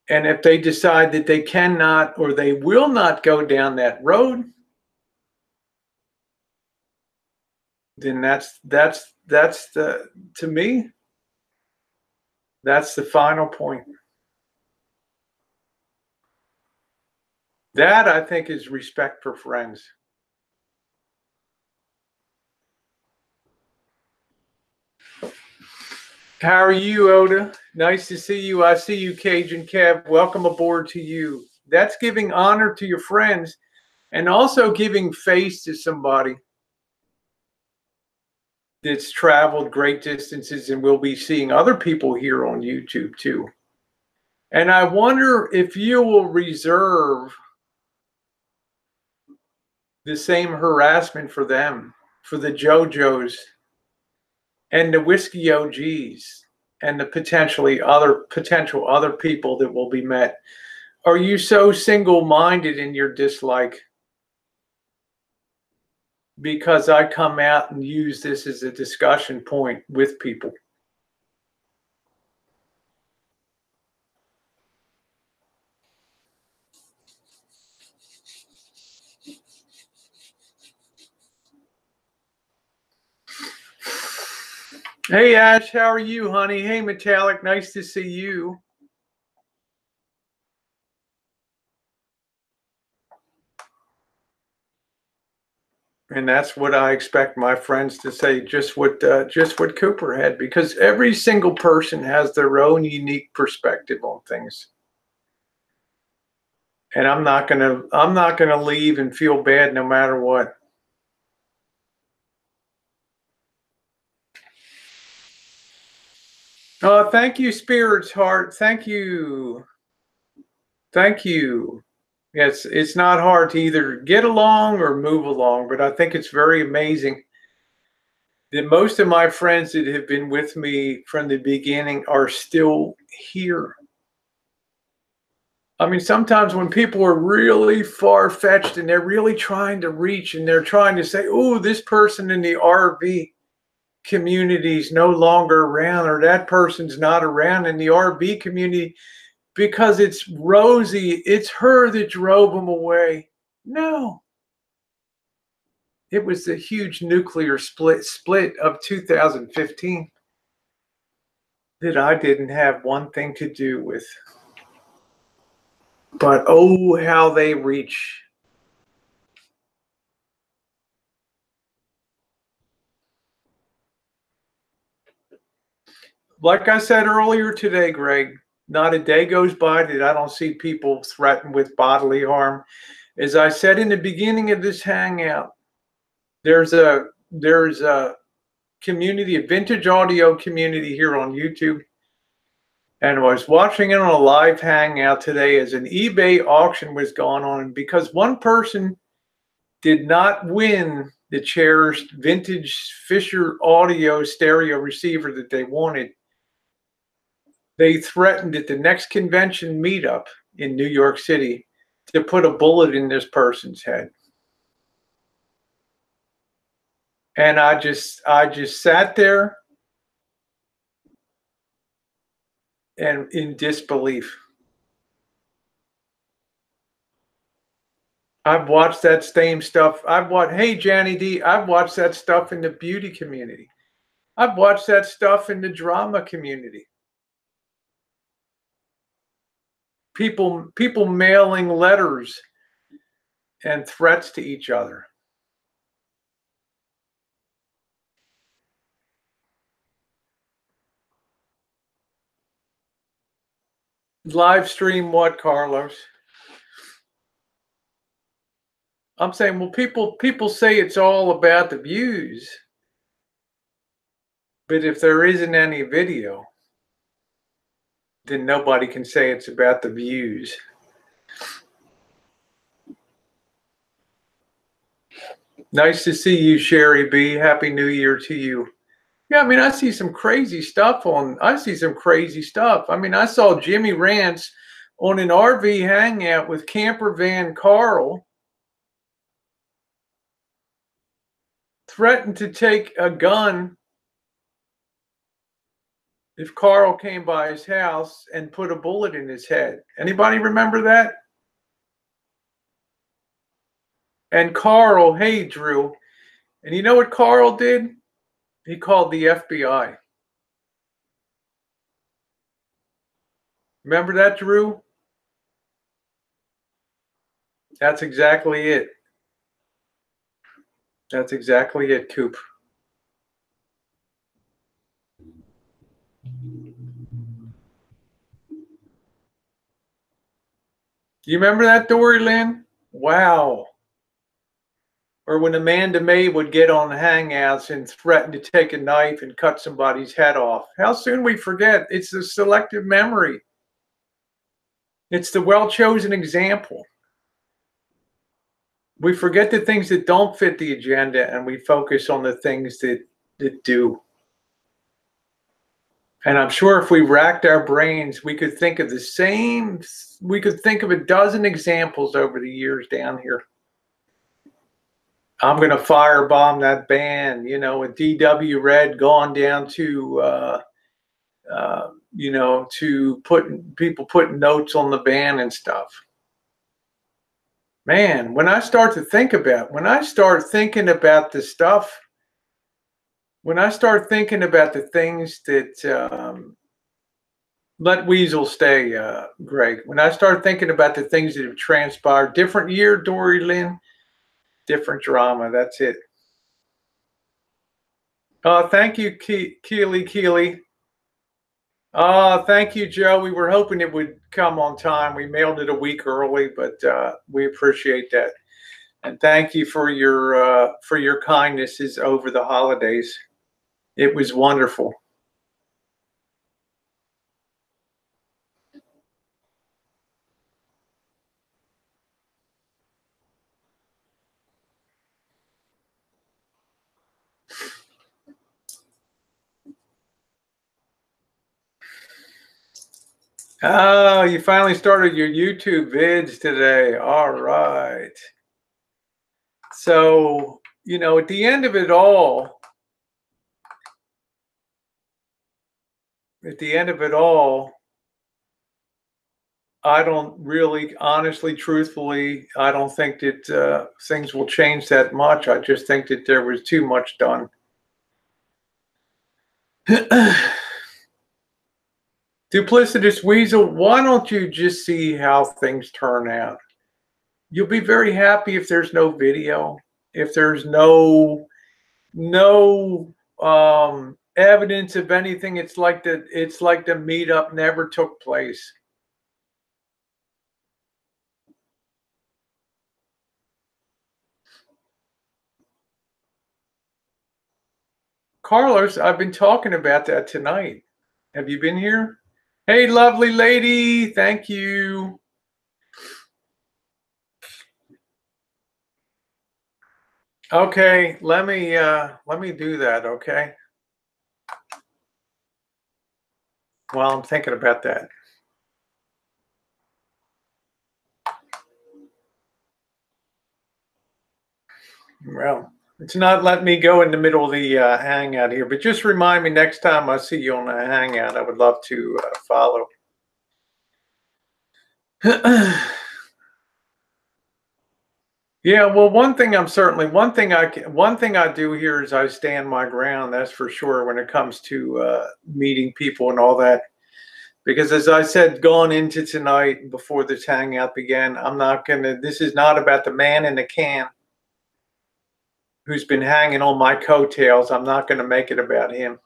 And if they decide that they cannot or they will not go down that road, then that's the, to me, that's the final point. That, I think, is respect for friends. How are you, Oda? Nice to see you. I see you, Cajun Kev. Welcome aboard to you. That's giving honor to your friends and also giving face to somebody that's traveled great distances, and we'll be seeing other people here on YouTube too. And I wonder if you will reserve the same harassment for them, for the JoJos and the Whiskey OGs and the potential other people that will be met? Are you so single-minded in your dislike? Because I come out and use this as a discussion point with people. Hey Ash, how are you, honey? Hey Metallic, nice to see you. And that's what I expect my friends to say, just what Cooper had, because every single person has their own unique perspective on things. And I'm not gonna leave and feel bad no matter what. Oh, thank you, Spirit's Heart. Thank you. Thank you. Yes, it's not hard to either get along or move along, but I think it's very amazing that most of my friends that have been with me from the beginning are still here. I mean, sometimes when people are really far-fetched and they're really trying to reach and they're trying to say, oh, this person in the RV community is no longer around, or that person's not around in the RV community because it's Rosie, it's her that drove them away. No. It was the huge nuclear split of 2015 that I didn't have one thing to do with. But oh, how they reach. Like I said earlier today, Greg, not a day goes by that I don't see people threatened with bodily harm. As I said in the beginning of this hangout, there's a community, a vintage audio community here on YouTube. And I was watching it on a live hangout today as an eBay auction was going on. And because one person did not win the cherished vintage Fisher audio stereo receiver that they wanted, they threatened at the next convention meetup in New York City to put a bullet in this person's head. And I just sat there and in disbelief. I've watched that same stuff. Hey, Johnny D, I've watched that stuff in the beauty community. I've watched that stuff in the drama community. People mailing letters and threats to each other. Live stream what, Carlos? I'm saying, well, people say it's all about the views, but if there isn't any video, then nobody can say it's about the views. Nice to see you, Sherry B. Happy New Year to you. Yeah, I mean, I see some crazy stuff. I mean, I saw Jimmy Rance on an RV hangout with camper van Carl threatened to take a gun if Carl came by his house and put a bullet in his head. Anybody remember that? And Carl, hey, Drew. And you know what Carl did? He called the FBI. Remember that, Drew? That's exactly it. That's exactly it, Coop. You remember that, Dory Lynn? Wow. Or when Amanda May would get on hangouts and threaten to take a knife and cut somebody's head off. How soon we forget? It's the selective memory. It's the well-chosen example. We forget the things that don't fit the agenda and we focus on the things that do. And I'm sure if we racked our brains, we could think of a dozen examples over the years down here. I'm going to firebomb that band, you know, with D.W. Red gone down to, you know, to putting notes on the band and stuff. Man, when I start thinking about the stuff, when I start thinking about the things that, let Weasel stay, Greg. When I start thinking about the things that have transpired, different year, Dory Lynn, different drama. That's it. Thank you, Keely. Thank you, Joe. We were hoping it would come on time. We mailed it a week early, but we appreciate that. And thank you for your kindnesses over the holidays. It was wonderful. Oh, you finally started your YouTube vids today. All right. So, you know, at the end of it all, I don't really, honestly, truthfully, I don't think that things will change that much. I just think that there was too much done. Duplicitous Weasel, why don't you just see how things turn out? You'll be very happy if there's no video, if there's no evidence of anything. It's like the meetup never took place. Carlos, I've been talking about that tonight. Have you been here? Hey, lovely lady, thank you. Okay, let me do that, okay? Well, I'm thinking about that. Well, it's not letting me go in the middle of the hangout here, but just remind me next time I see you on a hangout. I would love to follow. Yeah, well, one thing I do here is I stand my ground. That's for sure when it comes to meeting people and all that. Because as I said, going into tonight before this hangout began, this is not about the man in the can who's been hanging on my coattails. I'm not going to make it about him.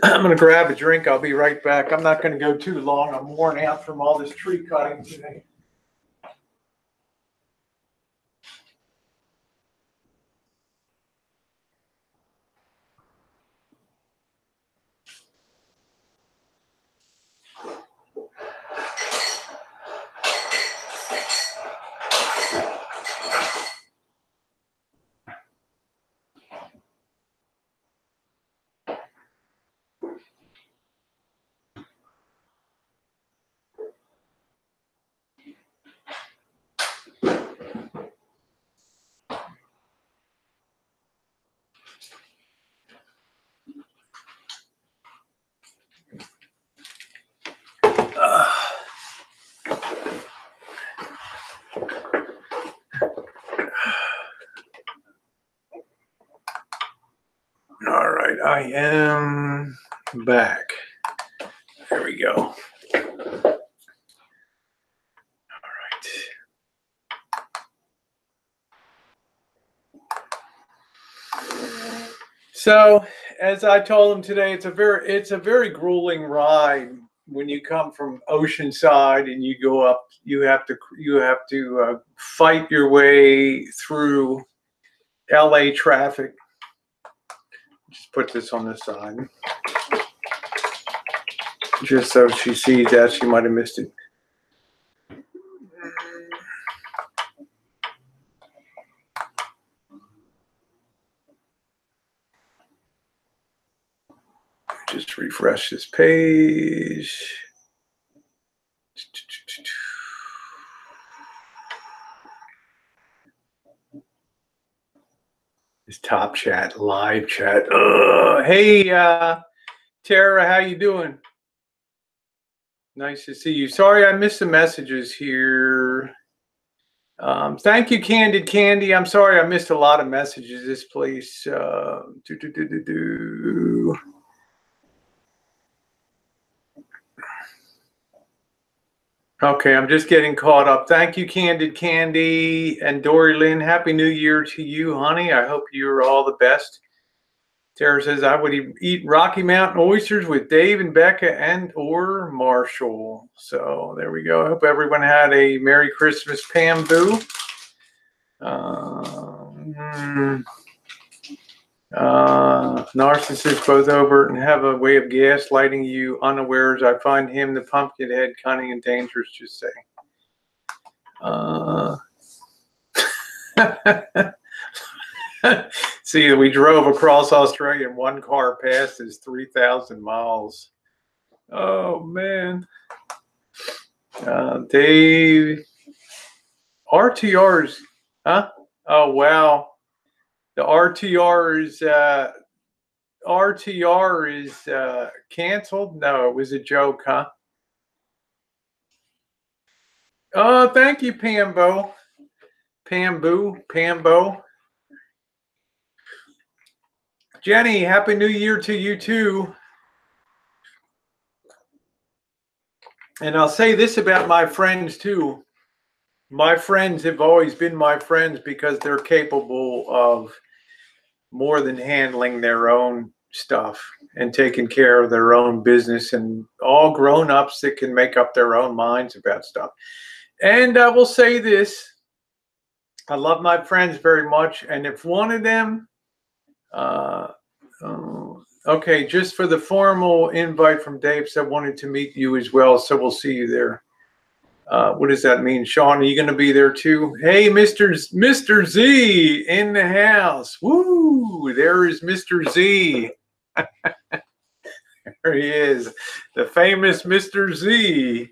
I'm going to grab a drink. I'll be right back. I'm not going to go too long. I'm worn out from all this tree cutting today. All right, I am back. There we go. All right. So, as I told him today, it's a very grueling ride when you come from Oceanside and you go up. You have to fight your way through LA traffic. Just put this on the side. Just so she sees that. She might have missed it. Just refresh this page. This top chat, live chat. Hey, Tara, how you doing? Nice to see you. Sorry, I missed the messages here. Thank you, Candid Candy. I'm sorry I missed a lot of messages this place. Okay, I'm just getting caught up. Thank you, Candid Candy and Dory Lynn. Happy New Year to you, honey. I hope you're all the best. Tara says, I would eat Rocky Mountain oysters with Dave and Becca and or Marshall. So there we go. I hope everyone had a Merry Christmas, Pam Boo. Narcissists both overt and have a way of gaslighting you unawares. I find him the pumpkin head, cunning and dangerous, just say. See, we drove across Australia and one car passed us 3,000 miles. Oh, man. Dave. RTRs. Huh? Oh, wow. The RTR is canceled? No, it was a joke, huh? Oh, thank you, Pambo. Pambo. Jenny, Happy New Year to you too. And I'll say this about my friends too. My friends have always been my friends because they're capable of more than handling their own stuff and taking care of their own business, and all grown-ups that can make up their own minds about stuff. And I will say this. I love my friends very much. And if one of them, okay, just for the formal invite from Dave, so I wanted to meet you as well. So we'll see you there. What does that mean? Sean, are you going to be there too? Hey, Mr. Z in the house. Woo! There is Mr. Z. There he is. The famous Mr. Z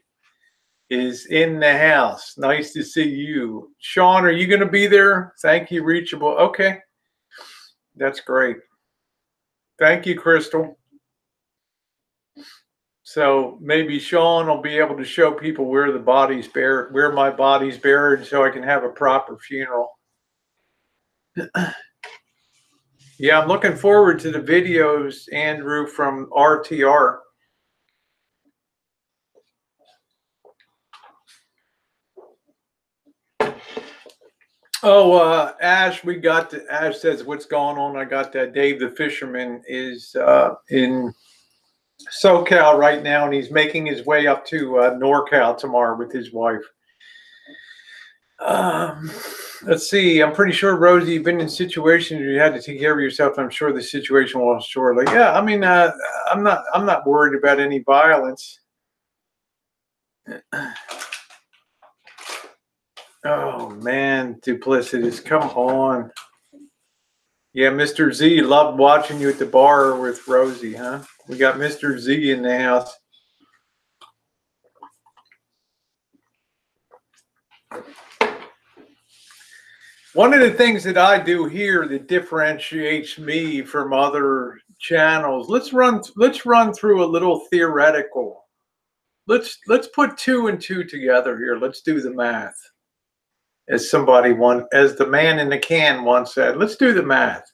is in the house. Nice to see you. Sean, are you going to be there? Thank you, Reachable. Okay. That's great. Thank you, Crystal. So maybe Sean will be able to show people where the body's buried, where my body's buried, so I can have a proper funeral. Yeah, I'm looking forward to the videos, Andrew, from RTR. Oh, Ash, Ash says, what's going on? I got that. Dave the Fisherman is in SoCal right now, and he's making his way up to NorCal tomorrow with his wife. Let's see. I'm pretty sure, Rosie, you've been in situations where you had to take care of yourself. I'm sure the situation will shortly. Yeah, I mean, I'm not worried about any violence. Oh man, duplicitous. Come on. Yeah, Mr. Z, loved watching you at the bar with Rosie, huh? We got Mr. Z in the house. One of the things that I do here that differentiates me from other channels, let's run through a little theoretical. Let's put 2 and 2 together here. Let's do the math. As the man in the can once said, let's do the math.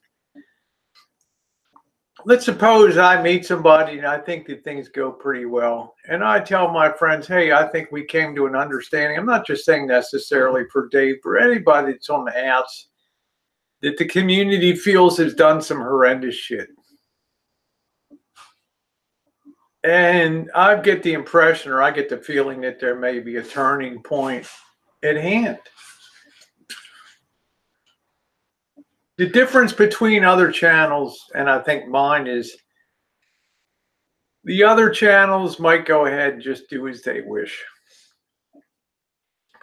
Let's suppose I meet somebody and I think that things go pretty well. And I tell my friends, hey, I think we came to an understanding. I'm not just saying necessarily for Dave, for anybody that's on the outs, that the community feels has done some horrendous shit. And I get the impression, or I get the feeling, that there may be a turning point at hand. The difference between other channels, and I think mine, is the other channels might go ahead and just do as they wish.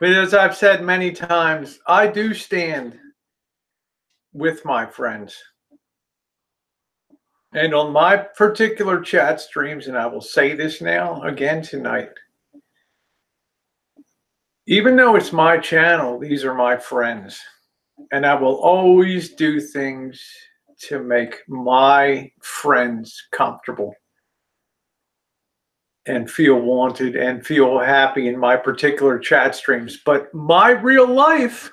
But as I've said many times, I do stand with my friends. And on my particular chat streams, and I will say this now again tonight, even though it's my channel, these are my friends. And I will always do things to make my friends comfortable and feel wanted and feel happy in my particular chat streams. But my real life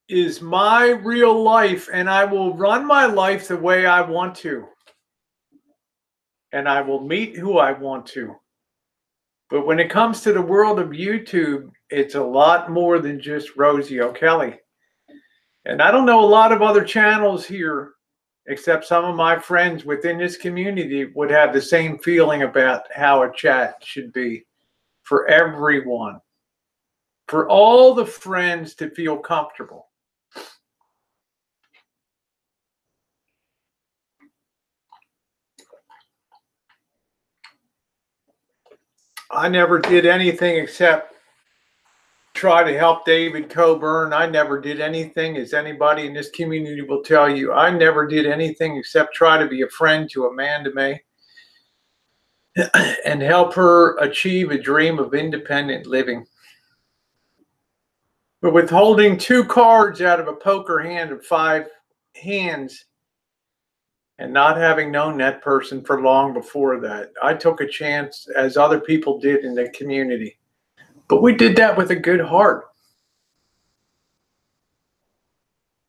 is my real life, and I will run my life the way I want to. And I will meet who I want to. But when it comes to the world of YouTube, it's a lot more than just Rosie O'Kelly. And I don't know a lot of other channels here, except some of my friends within this community would have the same feeling about how a chat should be for everyone, for all the friends to feel comfortable. I never did anything except try to help David Coburn. I never did anything, as anybody in this community will tell you, I never did anything except try to be a friend to Amanda May and help her achieve a dream of independent living. But with holding 2 cards out of a poker hand of 5 hands and not having known that person for long before that, I took a chance, as other people did in the community. But we did that with a good heart.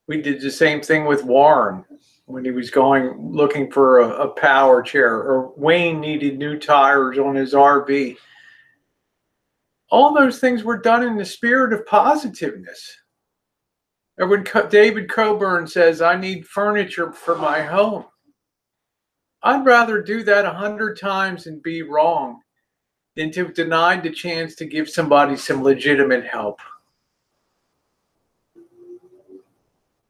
We did the same thing with Warren when he was looking for a power chair, or Wayne needed new tires on his RV. All those things were done in the spirit of positiveness. Or when David Coburn says, I need furniture for my home, I'd rather do that 100 times and be wrong than to have denied the chance to give somebody some legitimate help.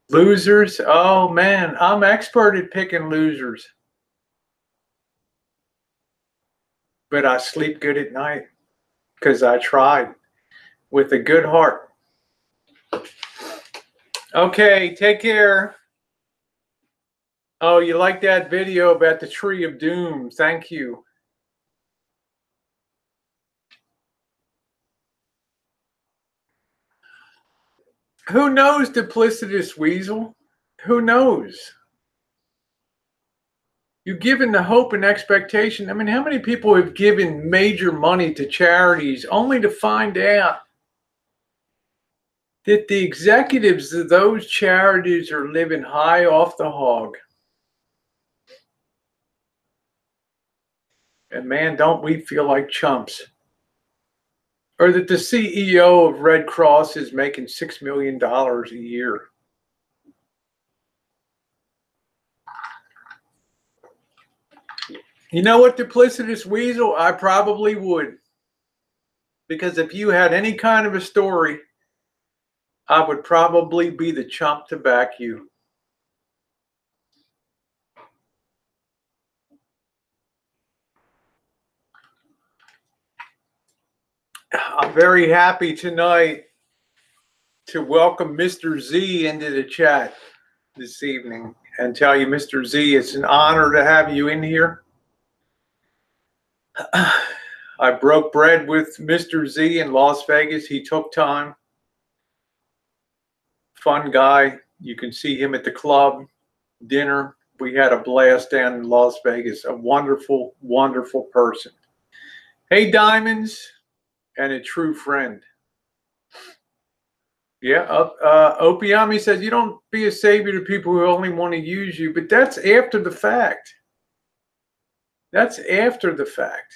Losers? Oh man, I'm expert at picking losers. But I sleep good at night because I tried with a good heart. Okay, take care. Oh, you like that video about the Tree of Doom? Thank you. Who knows, duplicitous weasel? Who knows? You've given the hope and expectation. I mean, how many people have given major money to charities only to find out that the executives of those charities are living high off the hog? And man, don't we feel like chumps. Or that the CEO of Red Cross is making $6 million a year. You know what, duplicitous weasel? I probably would. Because if you had any kind of a story, I would probably be the chump to back you. I'm very happy tonight to welcome Mr. Z into the chat this evening and tell you, Mr. Z, it's an honor to have you in here. I broke bread with Mr. Z in Las Vegas. He took time. Fun guy. You can see him at the club, dinner. We had a blast down in Las Vegas. A wonderful, wonderful person. Hey, Diamonds, and a true friend. Yeah, Opiami says, you don't be a savior to people who only want to use you, but that's after the fact. That's after the fact.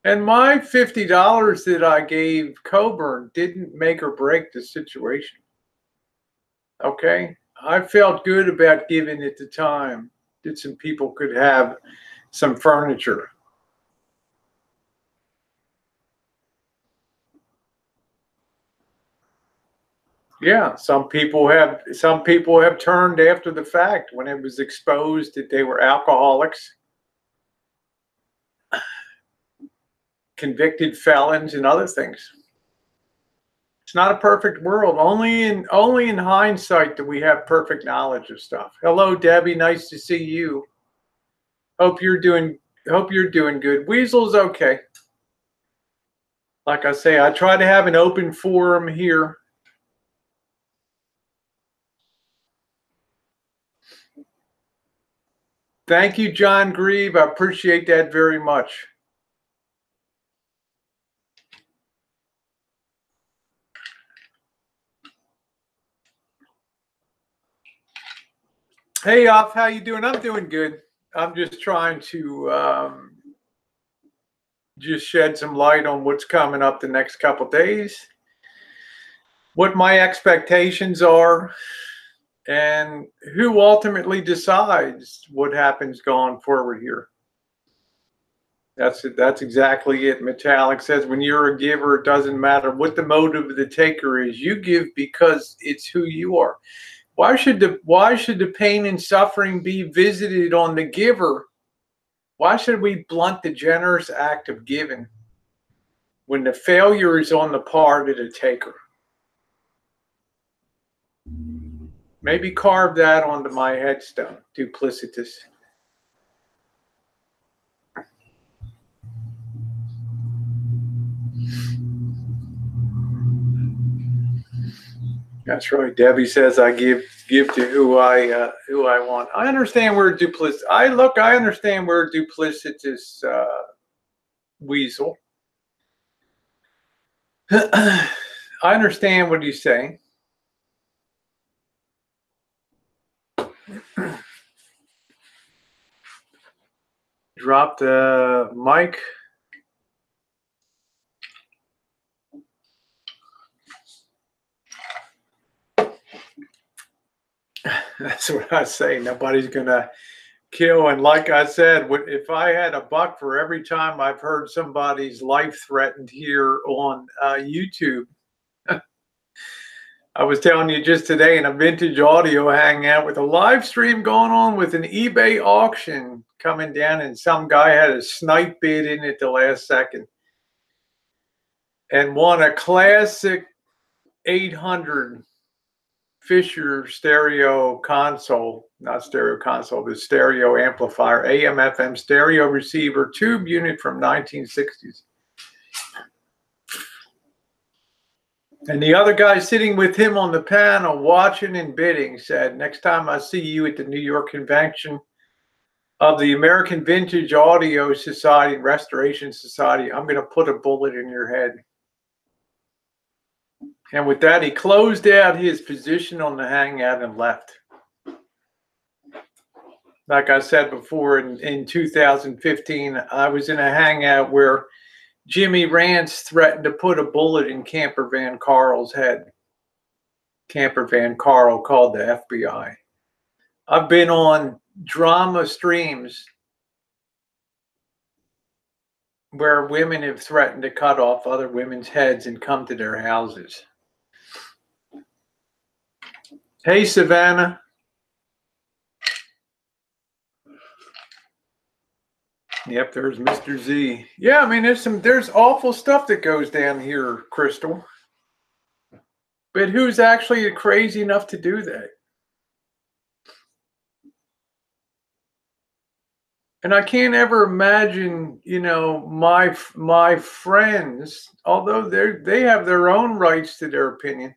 And my $50 that I gave Coburn didn't make or break the situation. Okay? I felt good about giving at the time that some people could have some furniture. Yeah, some people have turned after the fact when it was exposed that they were alcoholics, convicted felons, and other things. It's not a perfect world. Only in hindsight do we have perfect knowledge of stuff. Hello, Debbie. Nice to see you. Hope you're doing good. Weasel's okay. Like I say, I try to have an open forum here. Thank you, John Grieve. I appreciate that very much. Hey, Off, how you doing? I'm doing good. I'm just trying to just shed some light on what's coming up the next couple days, what my expectations are, and who ultimately decides what happens going forward here. That's it. That's exactly it. Metallic says, when you're a giver, it doesn't matter what the motive of the taker is. You give because it's who you are. Why should the pain and suffering be visited on the giver? Why should we blunt the generous act of giving when the failure is on the part of the taker? Maybe carve that onto my headstone. Duplicitous. That's right. Debbie says I give to who I want. I understand where duplicitous. I understand where duplicitous weasel. I understand what he's saying. Drop the mic. That's what I say. Nobody's gonna kill. And like I said, if I had a buck for every time I've heard somebody's life threatened here on YouTube. I was telling you just today in a vintage audio hangout with a live stream going on with an eBay auction coming down, and some guy had a snipe bid in at the last second and won a classic 800 Fisher stereo console, not stereo console, but stereo amplifier, AM FM stereo receiver tube unit from 1960s. And the other guy sitting with him on the panel watching and bidding said, next time I see you at the New York convention of the American Vintage Audio Society and Restoration Society, I'm going to put a bullet in your head. And with that, he closed out his position on the hangout and left. Like I said before, in 2015, I was in a hangout where Jimmy Rance threatened to put a bullet in Camper Van Carl's head. Camper Van Carl called the FBI. I've been on drama streams where women have threatened to cut off other women's heads and come to their houses. Hey, Savannah. Yep, there's Mr. Z. Yeah, I mean, there's awful stuff that goes down here, Crystal. But who's actually crazy enough to do that? And I can't ever imagine, you know, my friends, although they have their own rights to their opinion.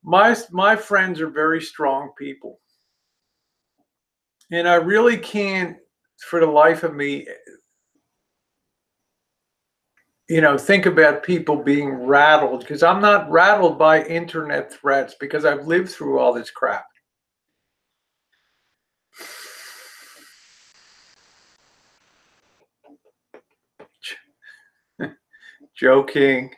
My friends are very strong people. And I really can't, for the life of me, you know, think about people being rattled, because I'm not rattled by internet threats because I've lived through all this crap. Joking.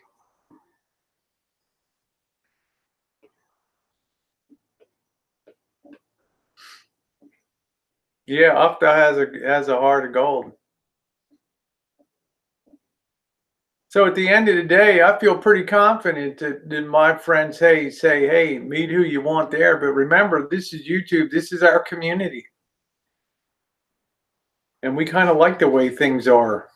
Yeah, Upta has a heart of gold. So at the end of the day, I feel pretty confident that my friends say, hey, meet who you want there. But remember, this is YouTube. This is our community. And we kind of like the way things are.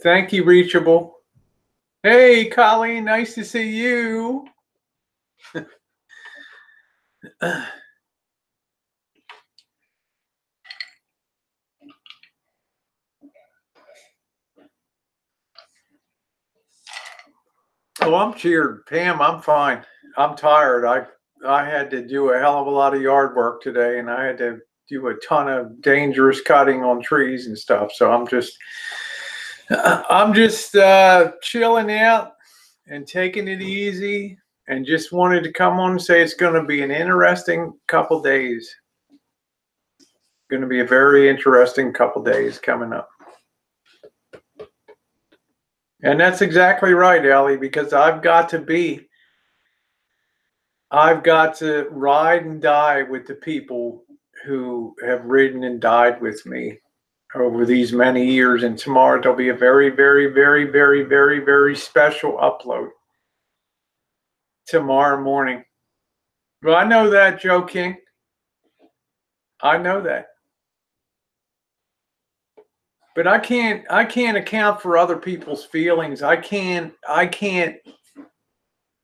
Thank you, Reachable. Hey, Colleen, nice to see you. Oh, I'm cheered. Pam, I'm fine. I'm tired. I had to do a hell of a lot of yard work today, and I had to do a ton of dangerous cutting on trees and stuff. So I'm just chilling out and taking it easy, and just wanted to come on and say it's going to be an interesting couple days. Going to be a very interesting couple days coming up. And that's exactly right, Ellie, because I've got to ride and die with the people who have ridden and died with me over these many years. And tomorrow there'll be a very, very, very, very, very, very special upload tomorrow morning. Well, I know that, Joe King. I know that. But I can't account for other people's feelings. I can't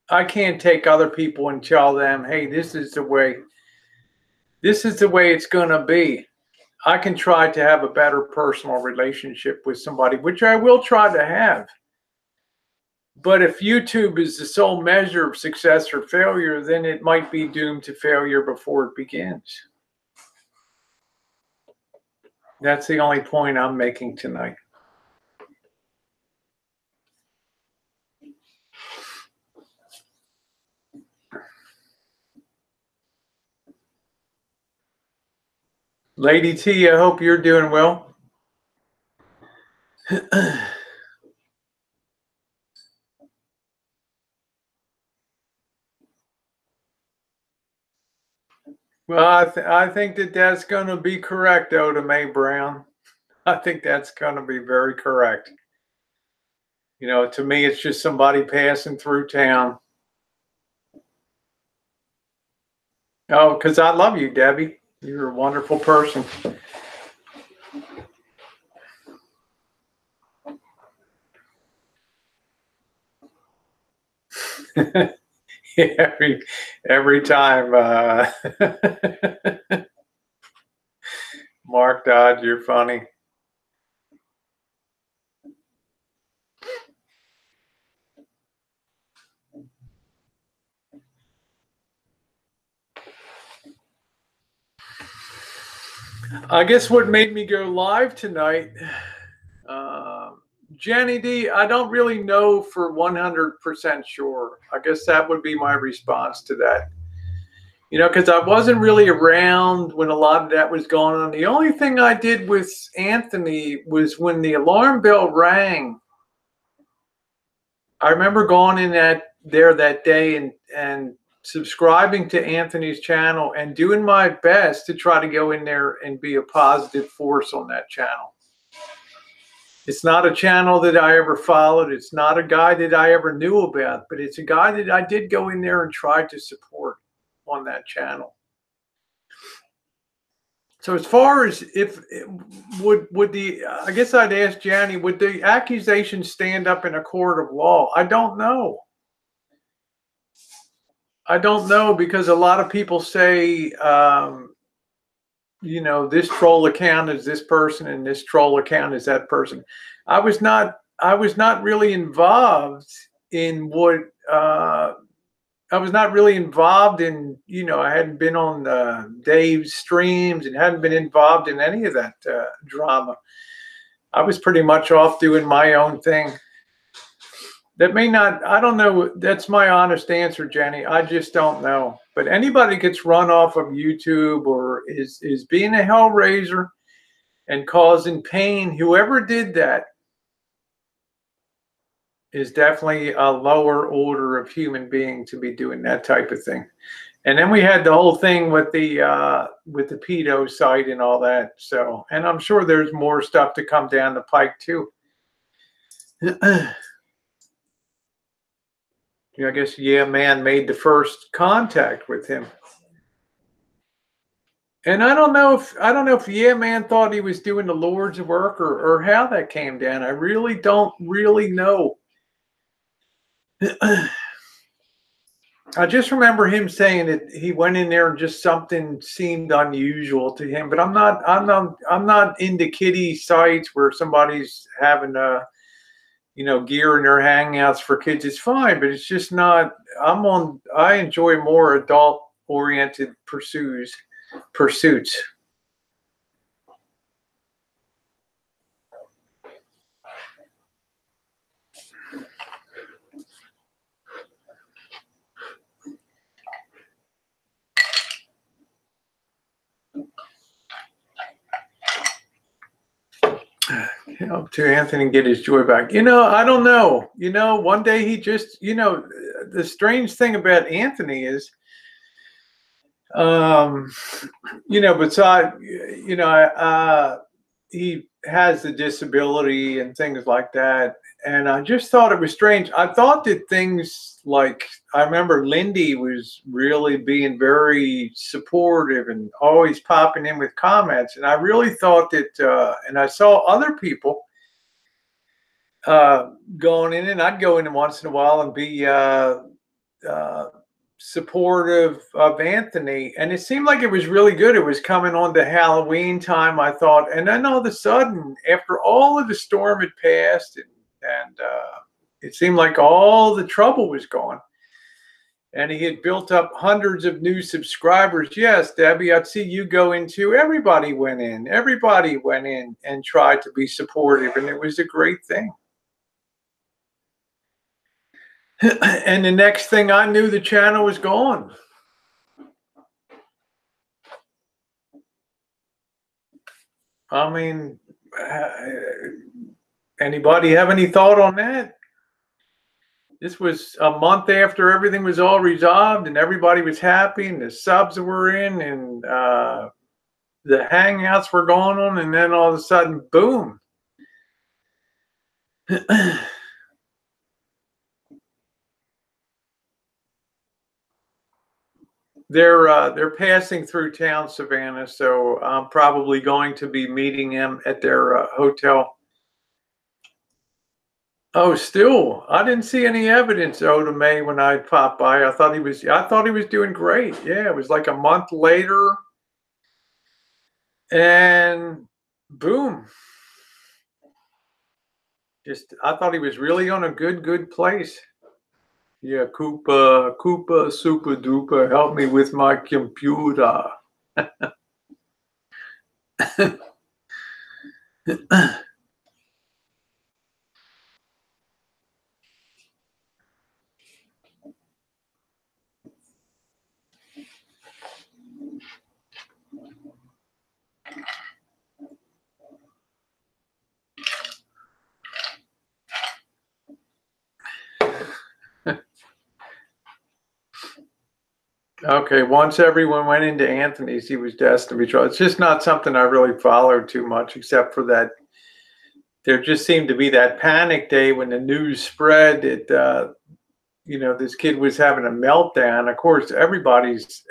take other people and tell them, hey, this is the way it's going to be. I can try to have a better personal relationship with somebody, which I will try to have. But if YouTube is the sole measure of success or failure, then it might be doomed to failure before it begins. That's the only point I'm making tonight. Lady T, I hope you're doing well. Well, I think that's going to be correct, Oda Mae Brown. I think that's going to be very correct. You know, to me, it's just somebody passing through town. Oh, because I love you, Debbie. You're a wonderful person. every time. Mark Dodd, you're funny. I guess what made me go live tonight, Jenny D, I don't really know for 100% sure. I guess that would be my response to that. You know, because I wasn't really around when a lot of that was going on. The only thing I did with Anthony was when the alarm bell rang. I remember going in there that day and subscribing to Anthony's channel and doing my best to try to go in there and be a positive force on that channel. It's not a channel that I ever followed. It's not a guy that I ever knew about, but it's a guy that I did go in there and try to support on that channel. So as far as I guess I'd ask Janny, would the accusation stand up in a court of law? I don't know. I don't know, because a lot of people say, you know, this troll account is this person and this troll account is that person. I was not really involved in you know, I hadn't been on Dave's streams and hadn't been involved in any of that drama. I was pretty much off doing my own thing. That may not, I don't know. That's my honest answer, Jenny. I just don't know. But anybody gets run off of YouTube or is being a hellraiser and causing pain, whoever did that is definitely a lower order of human being to be doing that type of thing. And then we had the whole thing with the pedo site and all that. So, and I'm sure there's more stuff to come down the pike too. Yeah, I guess Yeah Man made the first contact with him. And I don't know if Yeah Man thought he was doing the Lord's work or how that came down. I really don't really know. I just remember him saying that he went in there and just something seemed unusual to him. But I'm not into kiddie sites where somebody's having gear in their hangouts for kids. It's fine, but it's just not. I enjoy more adult oriented pursuits. Help to Anthony get his joy back. I don't know. One day he just, the strange thing about Anthony is, besides, he has the disability and things like that. And I just thought it was strange. I thought that things like, I remember Lindy was really being very supportive and always popping in with comments. And I really thought that, and I saw other people going in, and I'd go in once in a while and be supportive of Anthony, and it seemed like it was really good. It was coming on to Halloween time, I thought, and then all of a sudden, after all of the storm had passed, and it seemed like all the trouble was gone, and he had built up hundreds of new subscribers. Yes, Debbie, I'd see you go into. Everybody went in and tried to be supportive, and it was a great thing. And the next thing I knew, the channel was gone. I mean, anybody have any thought on that? This was a month after everything was all resolved and everybody was happy and the subs were in and the hangouts were going on, and then all of a sudden, boom. They're passing through town, Savannah, so I'm probably going to be meeting them at their hotel. Oh, still, I didn't see any evidence, to May, when I popped by. I thought he was doing great. Yeah, it was like a month later, and boom. I thought he was really on a good place. Yeah, Koopa, super duper, help me with my computer. Okay, once everyone went into Anthony's, he was destined to be trouble. It's just not something I really followed too much, except for that there just seemed to be that panic day when the news spread that this kid was having a meltdown. Of course, everybody's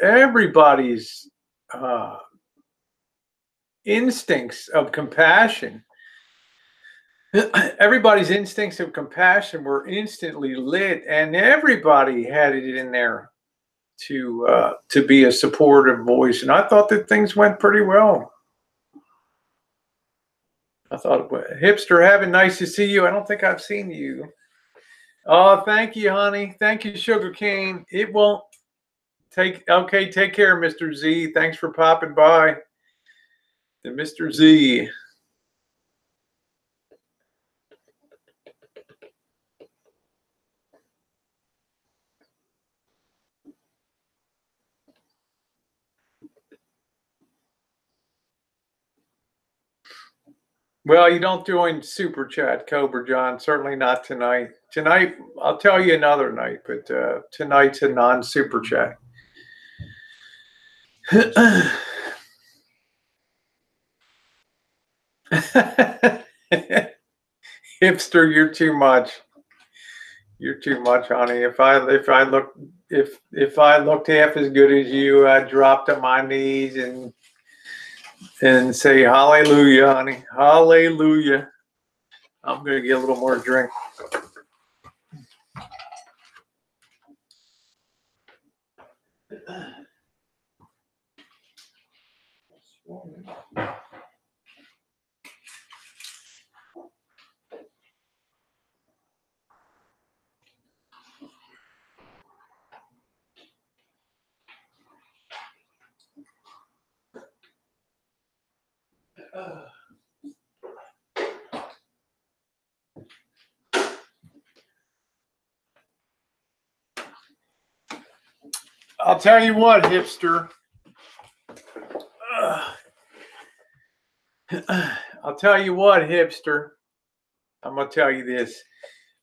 instincts of compassion. Everybody's instincts of compassion were instantly lit, and everybody had it in there to be a supportive voice. And I thought that things went pretty well. I thought, Hipster, Heaven, nice to see you. I don't think I've seen you. Oh, thank you, honey. Thank you, Sugar Cane. It won't take care, Mr. Z. Thanks for popping by. The Mr. Z. Well, you don't join Super Chat, Cobra John. Certainly not tonight. Tonight, I'll tell you another night, but tonight's a non-Super Chat. Hipster, you're too much. You're too much, honey. If I looked half as good as you, I'd drop to my knees and say hallelujah, honey. Hallelujah. I'm gonna get a little more drink. I'll tell you what, hipster. I'll tell you what, hipster. I'm going to tell you this.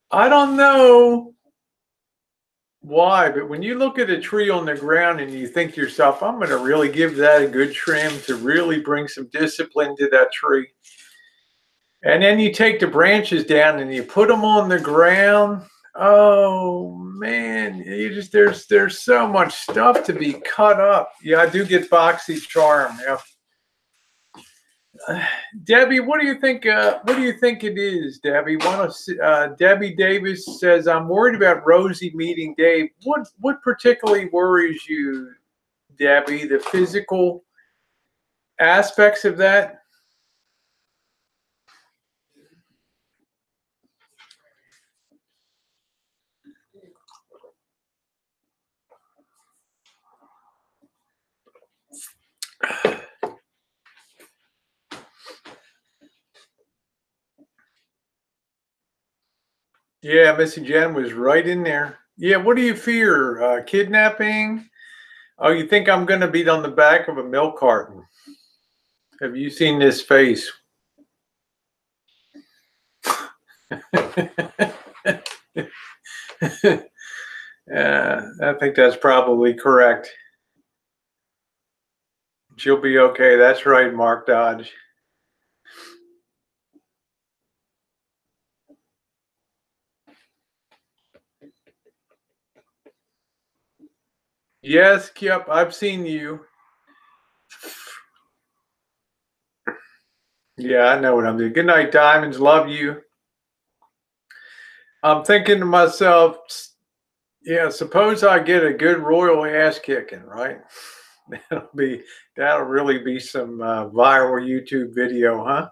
I don't know why, but when you look at a tree on the ground and you think to yourself, I'm going to really give that a good trim to really bring some discipline to that tree. And then you take the branches down and you put them on the ground. Oh man, there's so much stuff to be cut up. Yeah, I do get boxy charm. Yeah. Debbie, what do you think? What do you think it is, Debbie? Debbie Davis says, "I'm worried about Rosie meeting Dave." What particularly worries you, Debbie? The physical aspects of that? Yeah, Missy Jenn was right in there. Yeah, what do you fear? Kidnapping? Oh, you think I'm going to be on the back of a milk carton? Have you seen this face? I think that's probably correct. She'll be okay. That's right, Mark Dodge. Yes, Kip, I've seen you. Yeah, I know what I'm doing. Good night, Diamonds. Love you. I'm thinking to myself, yeah, suppose I get a good royal ass kicking, right? That'll really be some viral YouTube video, huh?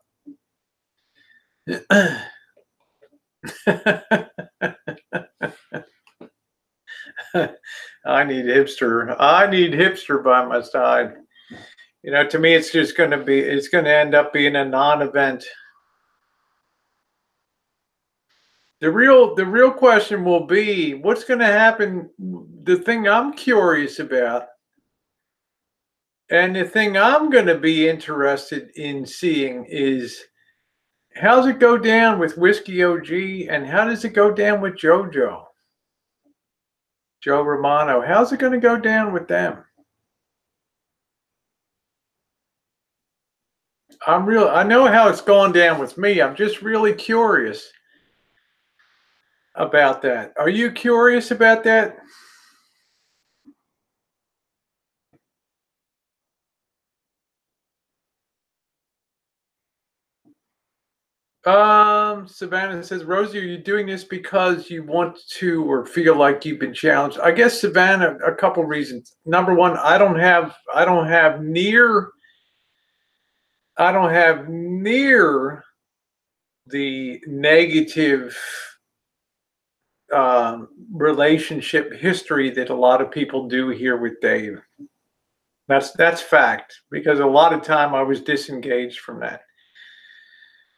I need hipster by my side. You know, to me, it's going to end up being a non-event. The real question will be, what's going to happen? The thing I'm curious about, and the thing I'm going to be interested in seeing is, how's it go down with Whiskey OG, and how does it go down with JoJo? Joe Romano. How's it going to go down with them? I know how it's gone down with me. I'm just really curious about that. Are you curious about that? Savannah says, Rosie, are you doing this because you want to or feel like you've been challenged? I guess, Savannah, a couple reasons. Number one, I don't have near the negative relationship history that a lot of people do here with Dave. That's fact, because a lot of time I was disengaged from that.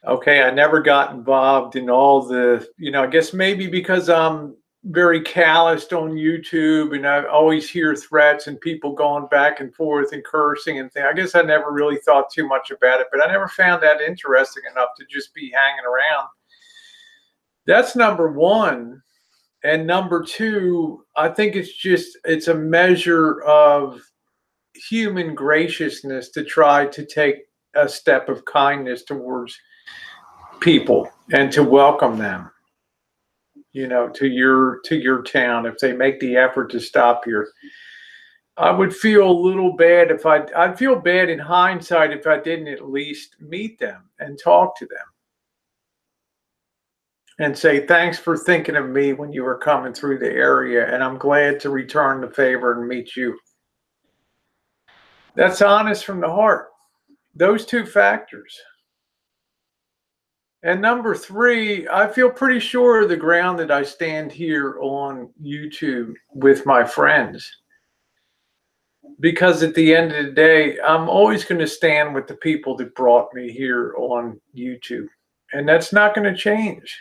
Okay, I never got involved in all the, I guess maybe because I'm very calloused on YouTube and I always hear threats and people going back and forth and cursing and things. I guess I never really thought too much about it, but I never found that interesting enough to just be hanging around. That's number one. And number two, I think it's a measure of human graciousness to try to take a step of kindness towards people and to welcome them, to your town if they make the effort to stop here. I would feel a little bad if I'd feel bad in hindsight if I didn't at least meet them and talk to them and say, thanks for thinking of me when you were coming through the area, and I'm glad to return the favor and meet you. That's honest from the heart. Those two factors. And number three, I feel pretty sure of the ground that I stand here on YouTube with my friends. Because at the end of the day, I'm always going to stand with the people that brought me here on YouTube. And that's not going to change.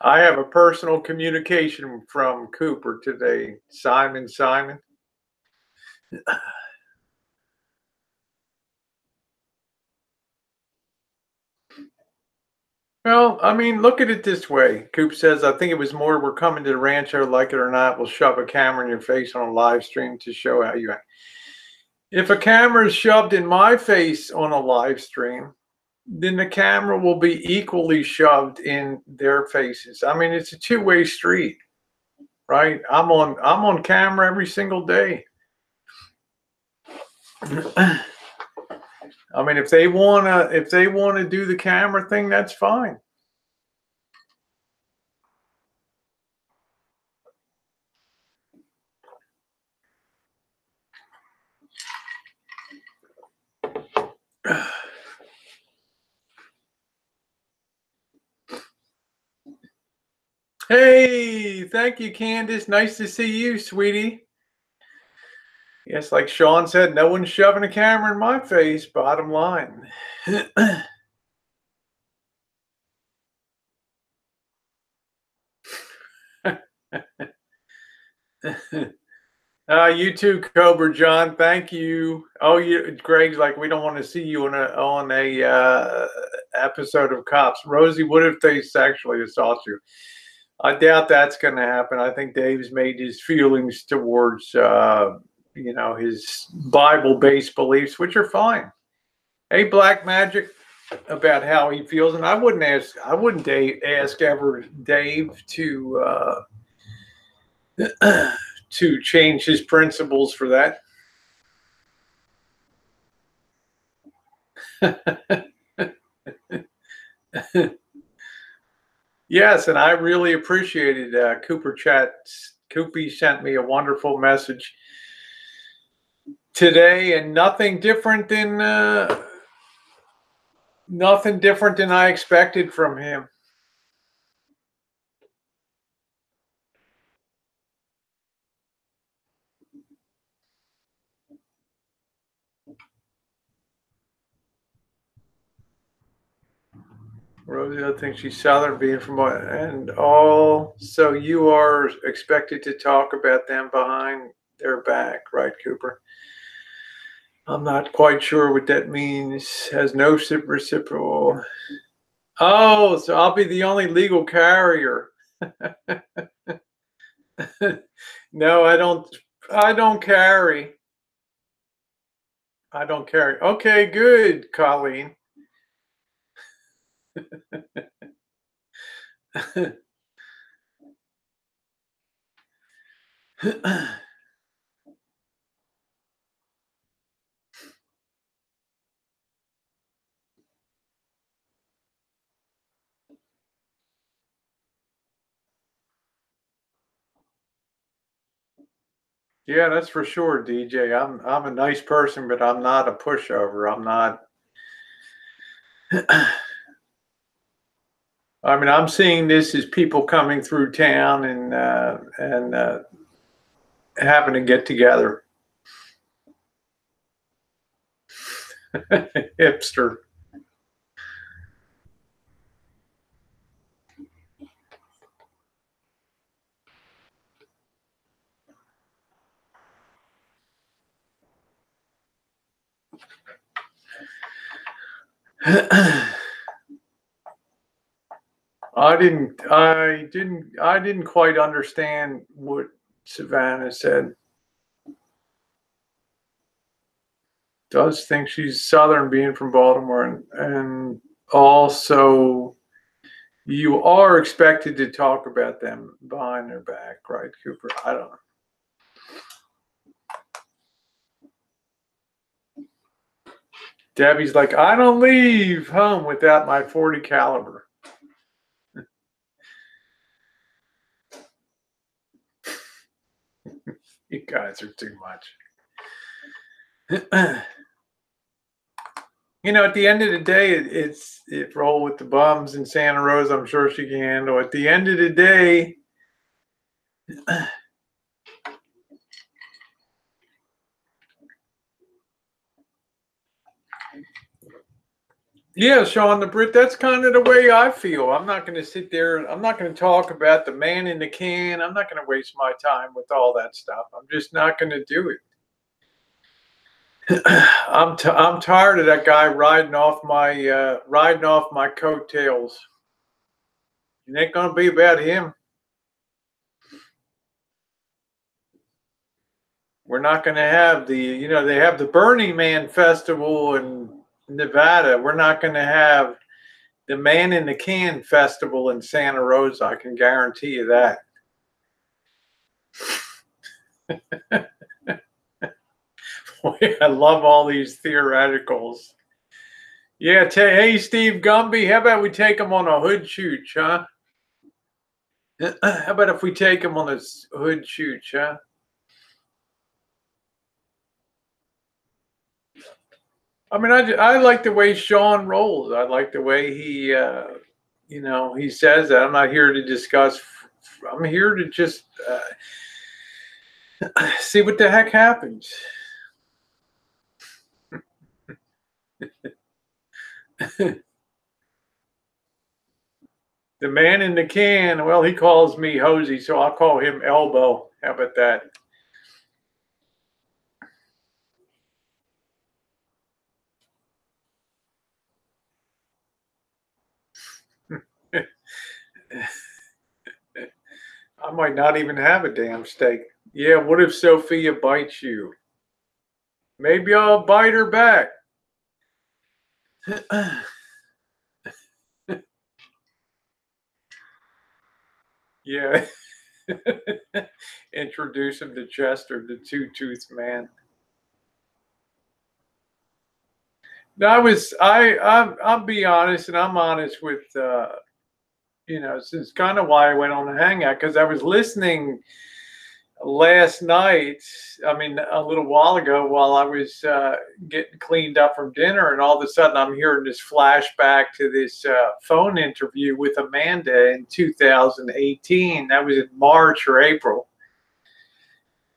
I have a personal communication from Cooper today. Simon. Well, I mean, look at it this way. Coop says, I think it was more, we're coming to the Rancho, like it or not, we'll shove a camera in your face on a live stream to show how you act. If a camera is shoved in my face on a live stream, then the camera will be equally shoved in their faces. I mean, it's a two-way street, right? I'm on camera every single day. I mean, if they wanna do the camera thing, that's fine. Hey, thank you, Candace. Nice to see you, sweetie. Yes, like Sean said, no one's shoving a camera in my face, bottom line. You too, Cobra John. Thank you. Oh, Greg's like, we don't want to see you on a episode of Cops. Rosie, what if they sexually assault you? I doubt that's going to happen. I think Dave's made his feelings towards, his Bible-based beliefs, which are fine. Hey, Black Magic, about how he feels, and I wouldn't ask ever Dave to to change his principles for that. Yes, and I really appreciated Cooper Chat. Koopy sent me a wonderful message today, and nothing different than I expected from him. Rosie, I think she's Southern, being from and all. So you are expected to talk about them behind their back, right, Cooper? I'm not quite sure what that means. Has no reciprocal. Oh, so I'll be the only legal carrier. No, I don't. I don't carry. I don't carry. Okay, good, Colleen. Yeah, that's for sure, DJ. I'm a nice person, but I'm not a pushover. I'm not. I mean, I'm seeing this as people coming through town and having to get together. Hipster. I didn't quite understand what Savannah said. Does think she's Southern, being from Baltimore, and also you are expected to talk about them behind their back, right, Cooper? I don't know. Debbie's like, I don't leave home without my 40 caliber. You guys are too much. You know, at the end of the day, it roll with the bums in Santa Rosa. I'm sure she can handle. At the end of the day, yeah, Sean the Brit, that's kind of the way I feel. I'm not going to sit there. I'm not going to talk about the man in the can. I'm not going to waste my time with all that stuff. I'm just not going to do it. I'm tired of that guy riding off my coattails. It ain't going to be about him. We're not going to have they have the Burning Man Festival in Nevada. We're not going to have the Man in the Can Festival in Santa Rosa. I can guarantee you that. Boy, I love all these theoreticals. Yeah, hey, Steve Gumby, how about we take him on a hood shoot, huh? How about if we take him on a hood shoot, huh? I mean, I like the way Sean rolls. I like the way he, he says that. I'm not here to discuss. I'm here to just see what the heck happens. The man in the can, well, he calls me Hosey, so I'll call him Elbow. How about that? I might not even have a damn steak. Yeah, what if Sophia bites you? Maybe I'll bite her back. Yeah. Introduce him to Chester, the two-toothed man. No, I'll be honest, and I'm honest with since kind of why I went on the hangout, because I was listening last night, I mean a little while ago, while I was getting cleaned up from dinner, and all of a sudden I'm hearing this flashback to this phone interview with Amanda in 2018. That was in March or April.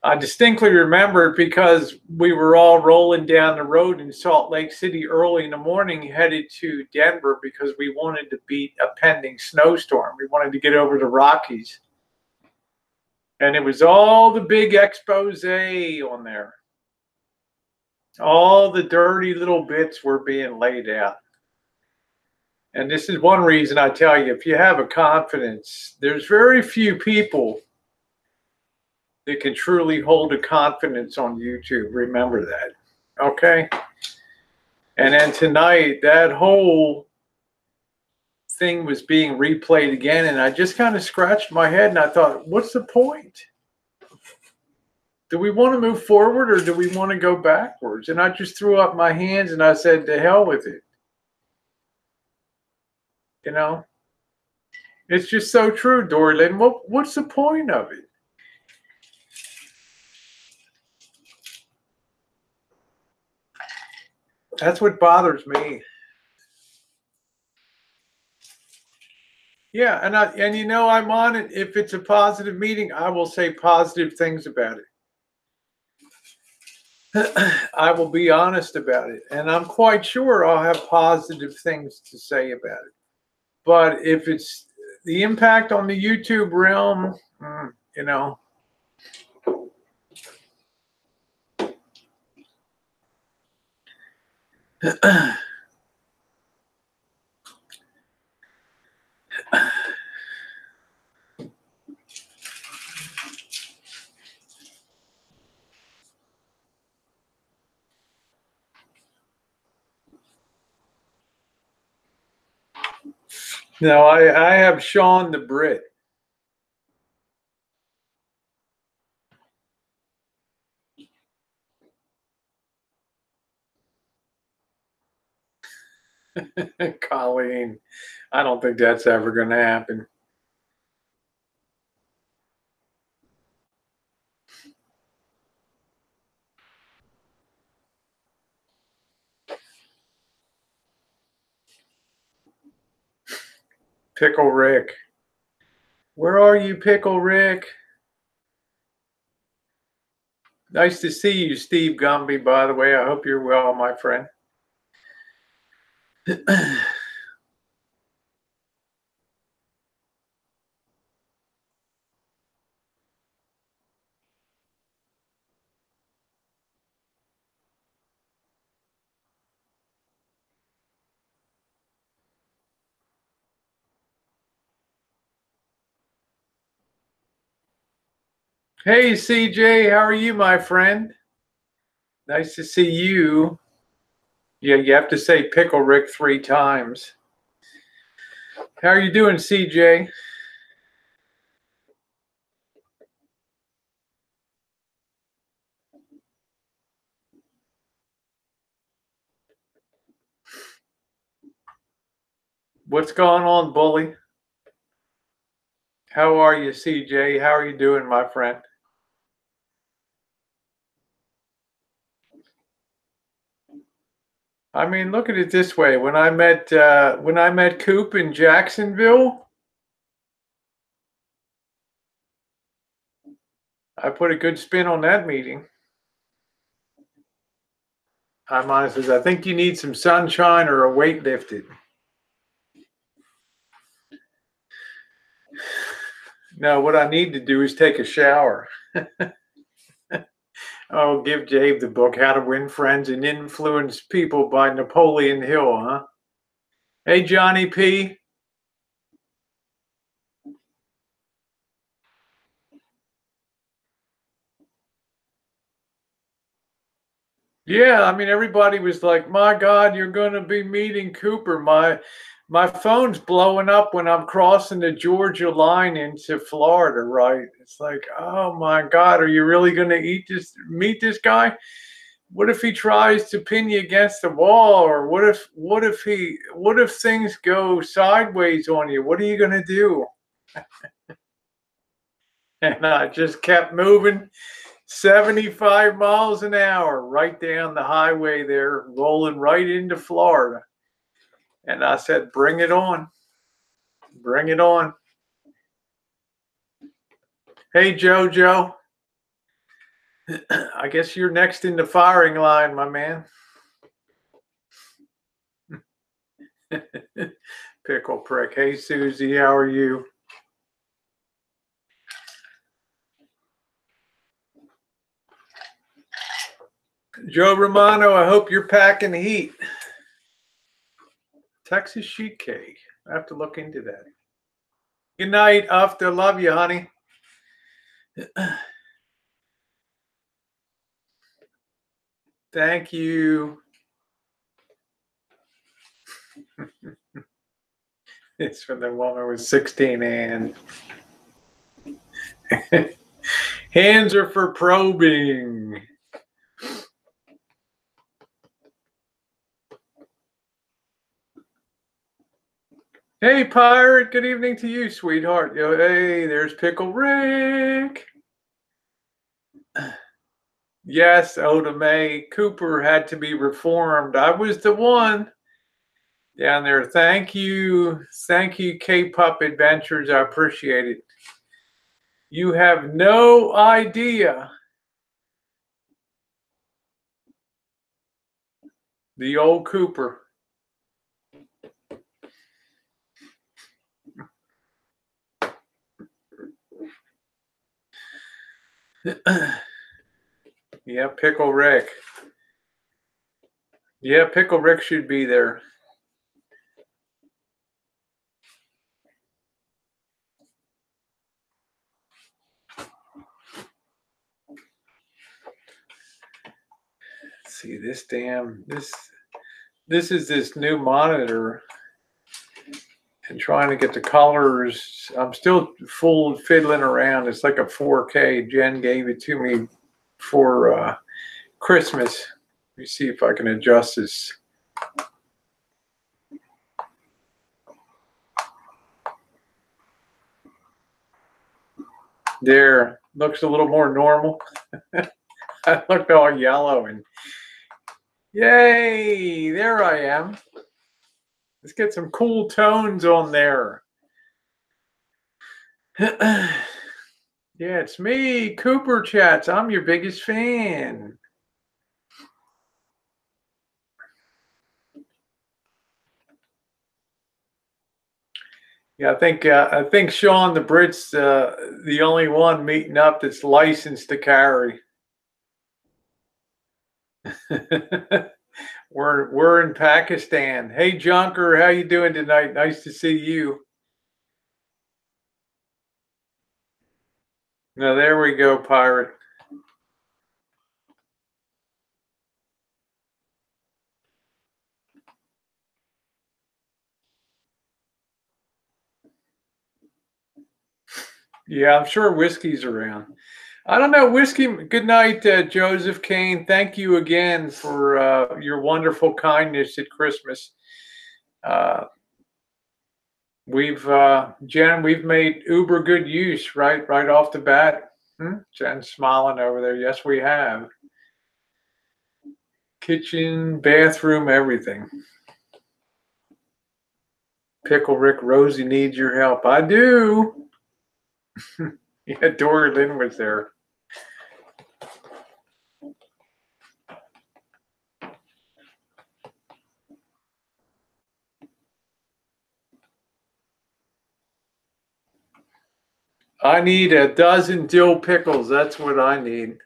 I distinctly remember it because we were all rolling down the road in Salt Lake City early in the morning, headed to Denver because we wanted to beat a pending snowstorm. We wanted to get over the Rockies. And it was all the big expose on there. All the dirty little bits were being laid out. And this is one reason I tell you, if you have a confidence, there's very few people that can truly hold a confidence on YouTube. Remember that. Okay? And then tonight, that whole thing was being replayed again, and I just kind of scratched my head and I thought, what's the point? Do we want to move forward or do we want to go backwards? And I just threw up my hands and I said, to hell with it. You know? It's just so true, Dory Lynn. What's the point of it? That's what bothers me. Yeah, and I'm on it. If it's a positive meeting, I will say positive things about it. I will be honest about it, and I'm quite sure I'll have positive things to say about it. But if it's the impact on the YouTube realm, No, I have Sean the Brit. Colleen, I don't think that's ever going to happen. Pickle Rick. Where are you, Pickle Rick? Nice to see you, Steve Gumby, by the way. I hope you're well, my friend. Hey, CJ, how are you, my friend? Nice to see you. Yeah, you have to say Pickle Rick 3 times. How are you doing, CJ? What's going on, bully? How are you, CJ? How are you doing, my friend? I mean, look at it this way. When I met Coop in Jacksonville, I put a good spin on that meeting. I'm honest, I think you need some sunshine or a weight lifted. No, what I need to do is take a shower. Oh, give Dave the book, How to Win Friends and Influence People by Napoleon Hill, huh? Hey, Johnny P. Yeah, I mean, everybody was like, my God, you're going to be meeting Cooper. My phone's blowing up when I'm crossing the Georgia line into Florida, right? It's like, oh my God, are you really going to meet this guy? What if he tries to pin you against the wall? Or what if things go sideways on you? What are you going to do? And I just kept moving 75 miles an hour right down the highway there, rolling right into Florida. And I said, bring it on. Bring it on. Hey, JoJo. I guess you're next in the firing line, my man. Pickle prick. Hey, Susie, how are you? Joe Romano, I hope you're packing heat. Texas sheet cake. I have to look into that. Good night, After. Love you, honey. Thank you. It's from the woman with 16 hands. Hands are for probing. Hey, Pirate. Good evening to you, sweetheart. Yo, hey, there's Pickle Rick. Yes, Oda May. Cooper had to be reformed. I was the one down there. Thank you. Thank you, K-Pup Adventures. I appreciate it. You have no idea. The old Cooper. Yeah, Pickle Rick. Yeah, Pickle Rick should be there. Let's see this damn this is this new monitor. and trying to get the colors. I'm still full fiddling around. It's like a 4K. Jen gave it to me for Christmas. Let me see if I can adjust this. There, looks a little more normal. I looked all yellow and yay, there I am. Let's get some cool tones on there. Yeah, it's me, Cooper Chats. I'm your biggest fan. Yeah, I think Sean the Brit's the only one meeting up that's licensed to carry. We're in Pakistan. Hey Junker, how you doing tonight? Nice to see you. Now there we go, Pirate. Yeah, I'm sure whiskey's around. I don't know, whiskey. Good night, Joseph Kane. Thank you again for your wonderful kindness at Christmas. Jen, we've made uber good use right off the bat. Jen's smiling over there. Yes, we have. Kitchen, bathroom, everything. Pickle Rick, Rosie needs your help. I do. Yeah, Dory Lynn was there. I need a dozen dill pickles. That's what I need.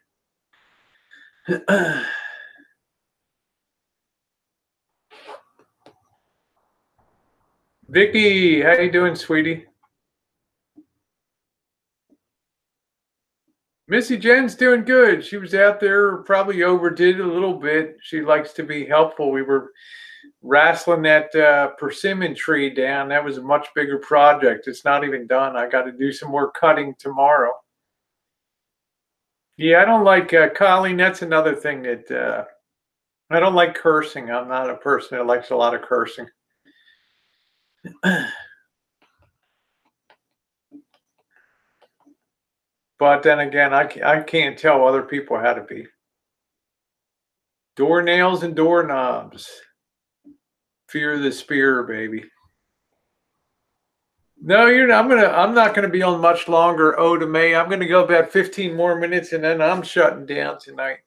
Vicky, how you doing, sweetie? Missy Jenn's doing good. She was out there, probably overdid it a little bit. She likes to be helpful. We were wrestling that persimmon tree down. That was a much bigger project. It's not even done. I got to do some more cutting tomorrow. Yeah, I don't like Colleen. That's another thing that I don't like cursing. I'm not a person that likes a lot of cursing. But then again, I can't tell other people how to be. Doornails and doorknobs. Fear the spear, baby. No, you're not. I'm not gonna be on much longer. Oh, to May. I'm gonna go about 15 more minutes, and then I'm shutting down tonight.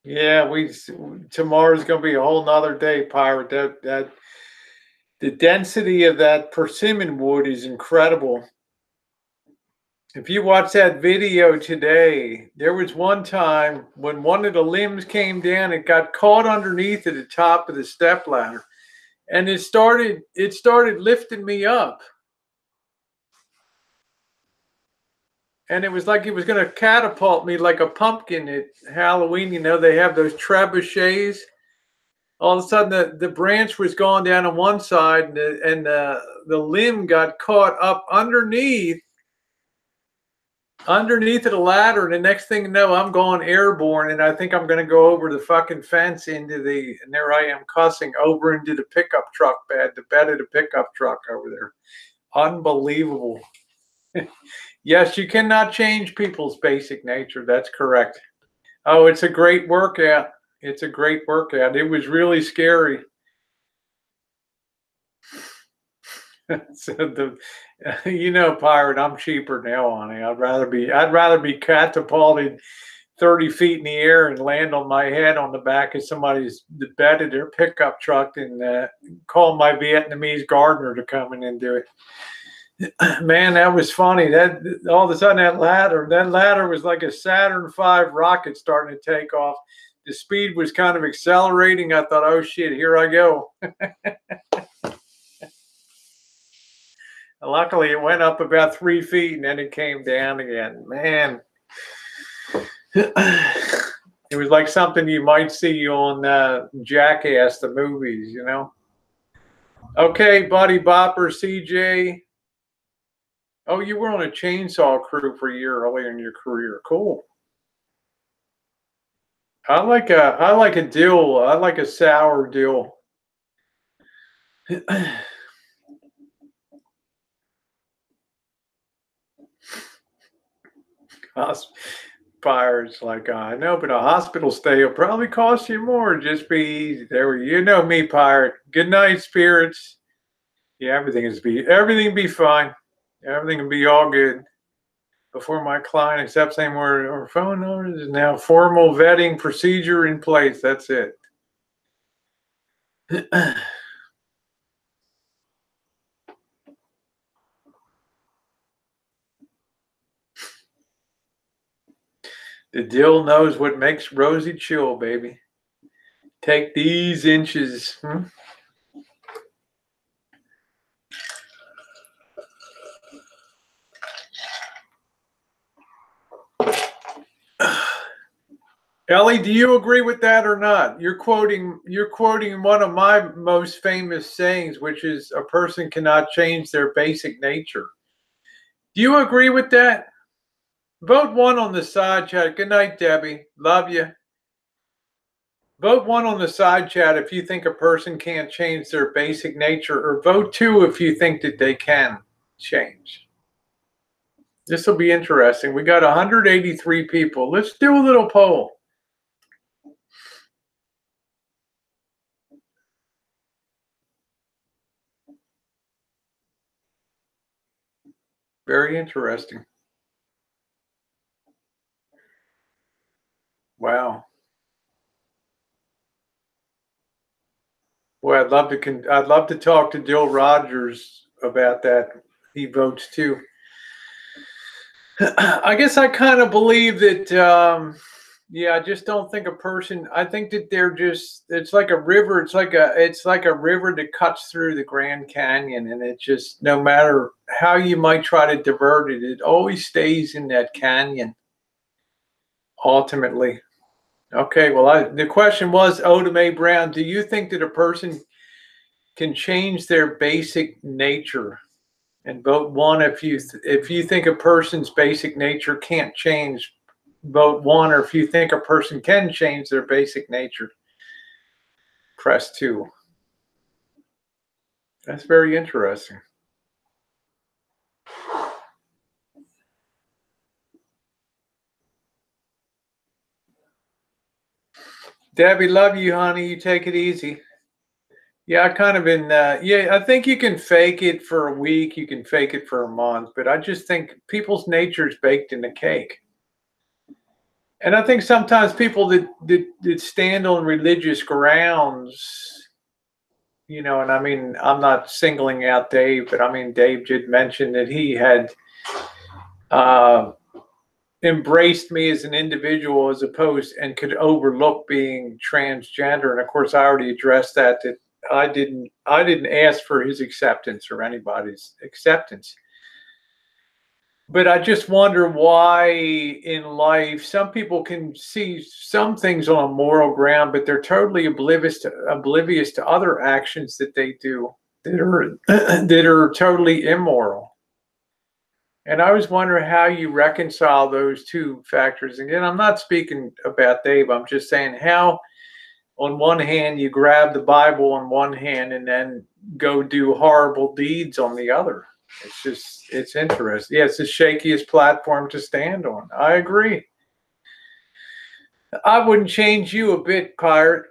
Yeah, tomorrow's gonna be a whole nother day, Pirate. That the density of that persimmon wood is incredible. If you watch that video today, there was one time when one of the limbs came down, it got caught underneath at the top of the step ladder, and it started lifting me up. And it was like it was going to catapult me like a pumpkin at Halloween. You know, they have those trebuchets. All of a sudden, the branch was going down on one side, and the limb got caught up underneath of the ladder. And the next thing you know, I'm going airborne, and I think I'm going to go over the fucking fence and there I am cussing over into the pickup truck bed, the bed of the pickup truck over there. Unbelievable. Yes, you cannot change people's basic nature. That's correct. Oh, it's a great workout. It's a great workout. It was really scary. So Pirate, I'm cheaper now, honey. I'd rather be catapulted 30 feet in the air and land on my head on the back of the bed of their pickup truck and call my Vietnamese gardener to come in and do it. Man, that was funny. That all of a sudden that ladder was like a Saturn V rocket starting to take off. The speed was kind of accelerating. I thought, oh shit, here I go. Luckily, it went up about 3 feet and then it came down again. Man, it was like something you might see on Jackass, the movies, you know. Okay, Buddy Bopper, CJ. Oh, you were on a chainsaw crew for a year earlier in your career. Cool. I like a dill. I like a sour dill. Fires like I know, but a hospital stay will probably cost you more. Just be easy. There, you know me, pirate. Good night, spirits. Yeah, everything be fine. Everything will be all good. Before my client accepts any more or phone numbers, is now formal vetting procedure in place. That's it. The dill knows what makes Rosie chill, baby. Take these inches. Ellie, do you agree with that or not? You're quoting one of my most famous sayings, which is a person cannot change their basic nature. Do you agree with that? Vote 1 on the side chat. Good night, Debbie. Love you. Vote 1 on the side chat if you think a person can't change their basic nature, or vote 2 if you think that they can change. This will be interesting. We got 183 people. Let's do a little poll. Very interesting. Wow. Well, I'd love to talk to Dill Rogers about that. He votes too. I guess I kind of believe that. Yeah, I just don't think a person. I think that they're just. It's like a river. It's like a river that cuts through the Grand Canyon, and it just, no matter how you might try to divert it, it always stays in that canyon. Ultimately. Okay. Well, the question was, Odom A. Brown, do you think that a person can change their basic nature? And vote 1 if you think a person's basic nature can't change. Vote 1, or if you think a person can change their basic nature, press 2. That's very interesting. Debbie, love you, honey. You take it easy. Yeah, I kind of been. Yeah, I think you can fake it for a week. You can fake it for a month. But I just think people's nature is baked in the cake. And I think sometimes people that stand on religious grounds, you know, and I mean, I'm not singling out Dave, but I mean, Dave did mention that he had embraced me as an individual as opposed, and could overlook being transgender. And of course, I already addressed that I didn't ask for his acceptance or anybody's acceptance. But I just wonder why in life some people can see some things on a moral ground, but they're totally oblivious to other actions that they do that are totally immoral. And I was wondering how you reconcile those two factors. Again, I'm not speaking about Dave. I'm just saying how, on one hand, you grab the Bible on one hand and then go do horrible deeds on the other. It's interesting. Yeah, it's the shakiest platform to stand on. I agree. I wouldn't change you a bit, pirate.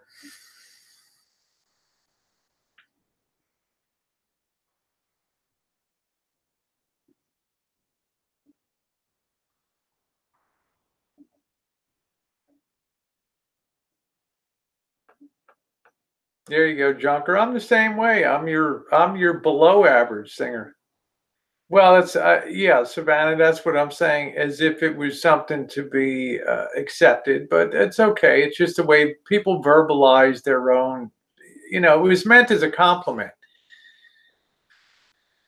There you go, Junker. I'm the same way. I'm your below average singer. Well, that's yeah, Savannah. That's what I'm saying. As if it was something to be accepted, but it's okay. It's just the way people verbalize their own. You know, it was meant as a compliment.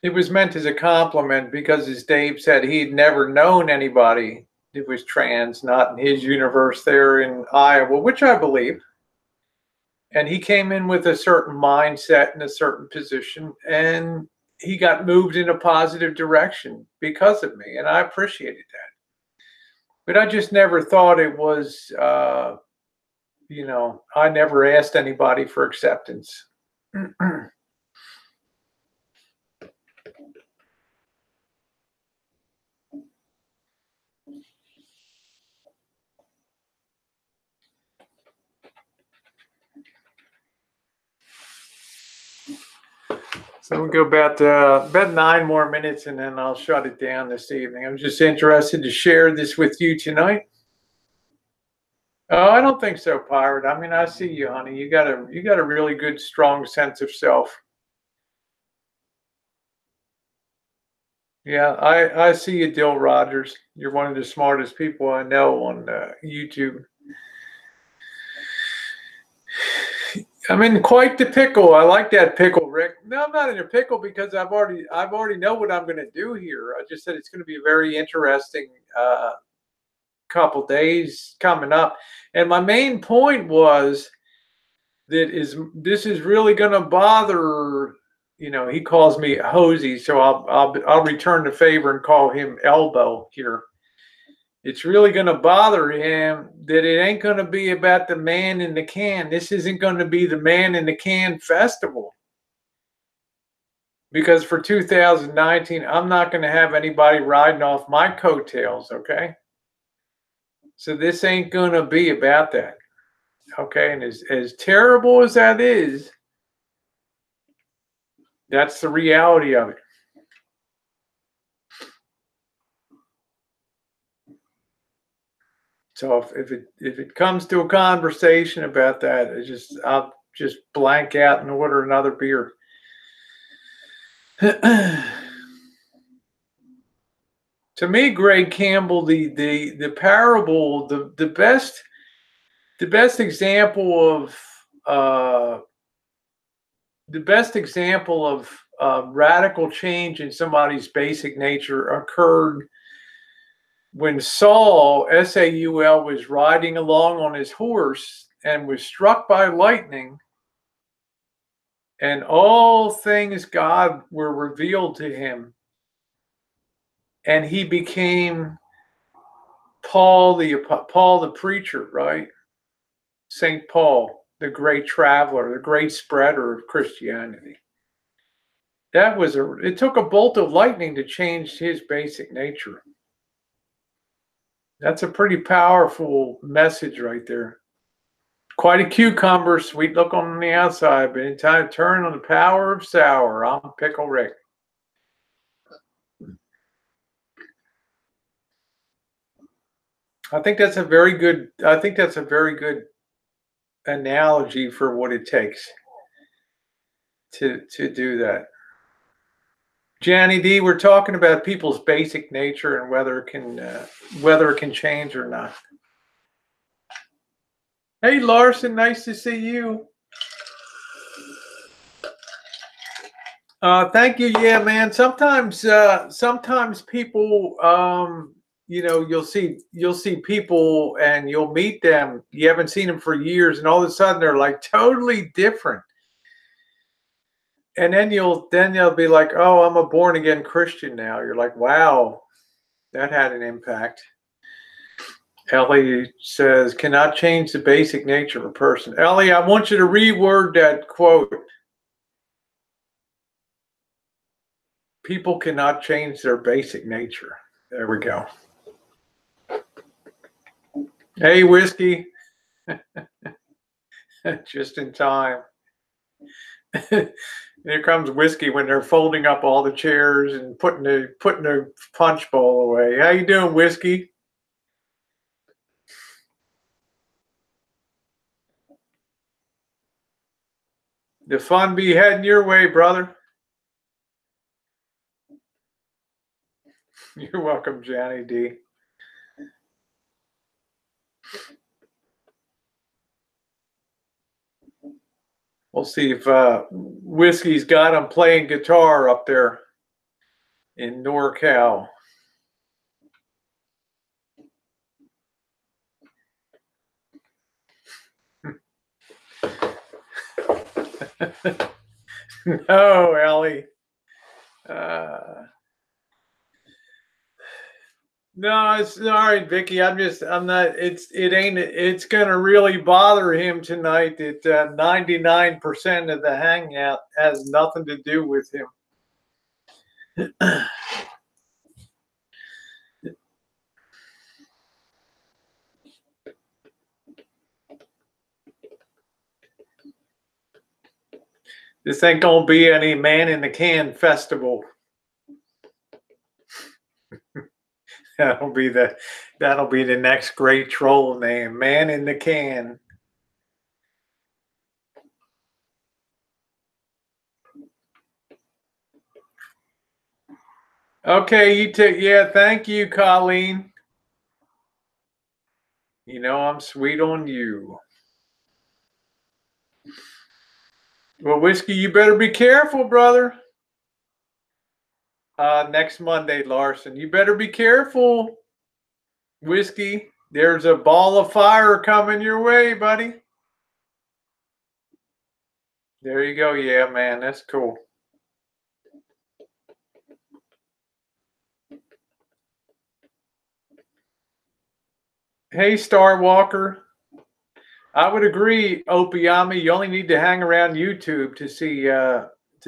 It was meant as a compliment because, as Dave said, he'd never known anybody that was trans, not in his universe there in Iowa, which I believe. And he came in with a certain mindset and a certain position, and he got moved in a positive direction because of me, and I appreciated that. But I just never thought it was, I never asked anybody for acceptance. So we'll go about 9 more minutes, and then I'll shut it down this evening. I'm just interested to share this with you tonight. Oh, I don't think so, Pirate. I mean, I see you, honey. You got a really good, strong sense of self. Yeah, I see you, Dill Rogers. You're one of the smartest people I know on YouTube. I'm in quite the pickle. I like that pickle, Rick. No, I'm not in a pickle because I've already know what I'm going to do here. I just said it's going to be a very interesting couple days coming up. And my main point was that this is really going to bother. He calls me Hosey, so I'll return the favor and call him Elbow here. It's really going to bother him that it ain't going to be about the man in the can. This isn't going to be the man in the can festival. Because for 2019, I'm not going to have anybody riding off my coattails, okay? So this ain't going to be about that, okay? And as terrible as that is, that's the reality of it. So if it comes to a conversation about that, I'll just blank out and order another beer. To me, Greg Campbell, the parable, the best example of radical change in somebody's basic nature occurred when Saul, Saul, was riding along on his horse and was struck by lightning, and all things God were revealed to him, and he became Paul the preacher, right? St. Paul, the great traveler, the great spreader of Christianity. It took a bolt of lightning to change his basic nature. That's a pretty powerful message right there. Quite a cucumber, sweet look on the outside, but in time to turn on the power of sour. I'm Pickle Rick. I think that's a very good analogy for what it takes to do that. Johnny D, we're talking about people's basic nature and whether it can change or not. Hey, Larson, nice to see you. Thank you. Yeah, man. Sometimes people, you'll see people and you'll meet them. You haven't seen them for years, and all of a sudden they're like totally different. And then they'll be like, "Oh, I'm a born again Christian now." You're like, "Wow, that had an impact." Ellie says, "Cannot change the basic nature of a person." Ellie, I want you to reword that quote. People cannot change their basic nature. There we go. Hey, Whiskey. Just in time. Here comes Whiskey when they're folding up all the chairs and putting the punch bowl away. How you doing, Whiskey? The fun be heading your way, brother. You're welcome, Johnny D. We'll see if Whiskey's got him playing guitar up there. in NorCal. No, Ellie. No, it's all right, Vicky. I'm not. It's gonna really bother him tonight that 99% of the hangout has nothing to do with him. This ain't gonna be any man in the can festival. That'll be the next great troll name, man in the can. Okay, you take. Yeah, thank you, Colleen. You know I'm sweet on you. Well, Whiskey, you better be careful, brother. Next Monday, Larson. You better be careful, Whiskey. There's a ball of fire coming your way, buddy. There you go. Yeah, man, that's cool. Hey, Star Walker. I would agree, Opiami. You only need to hang around YouTube to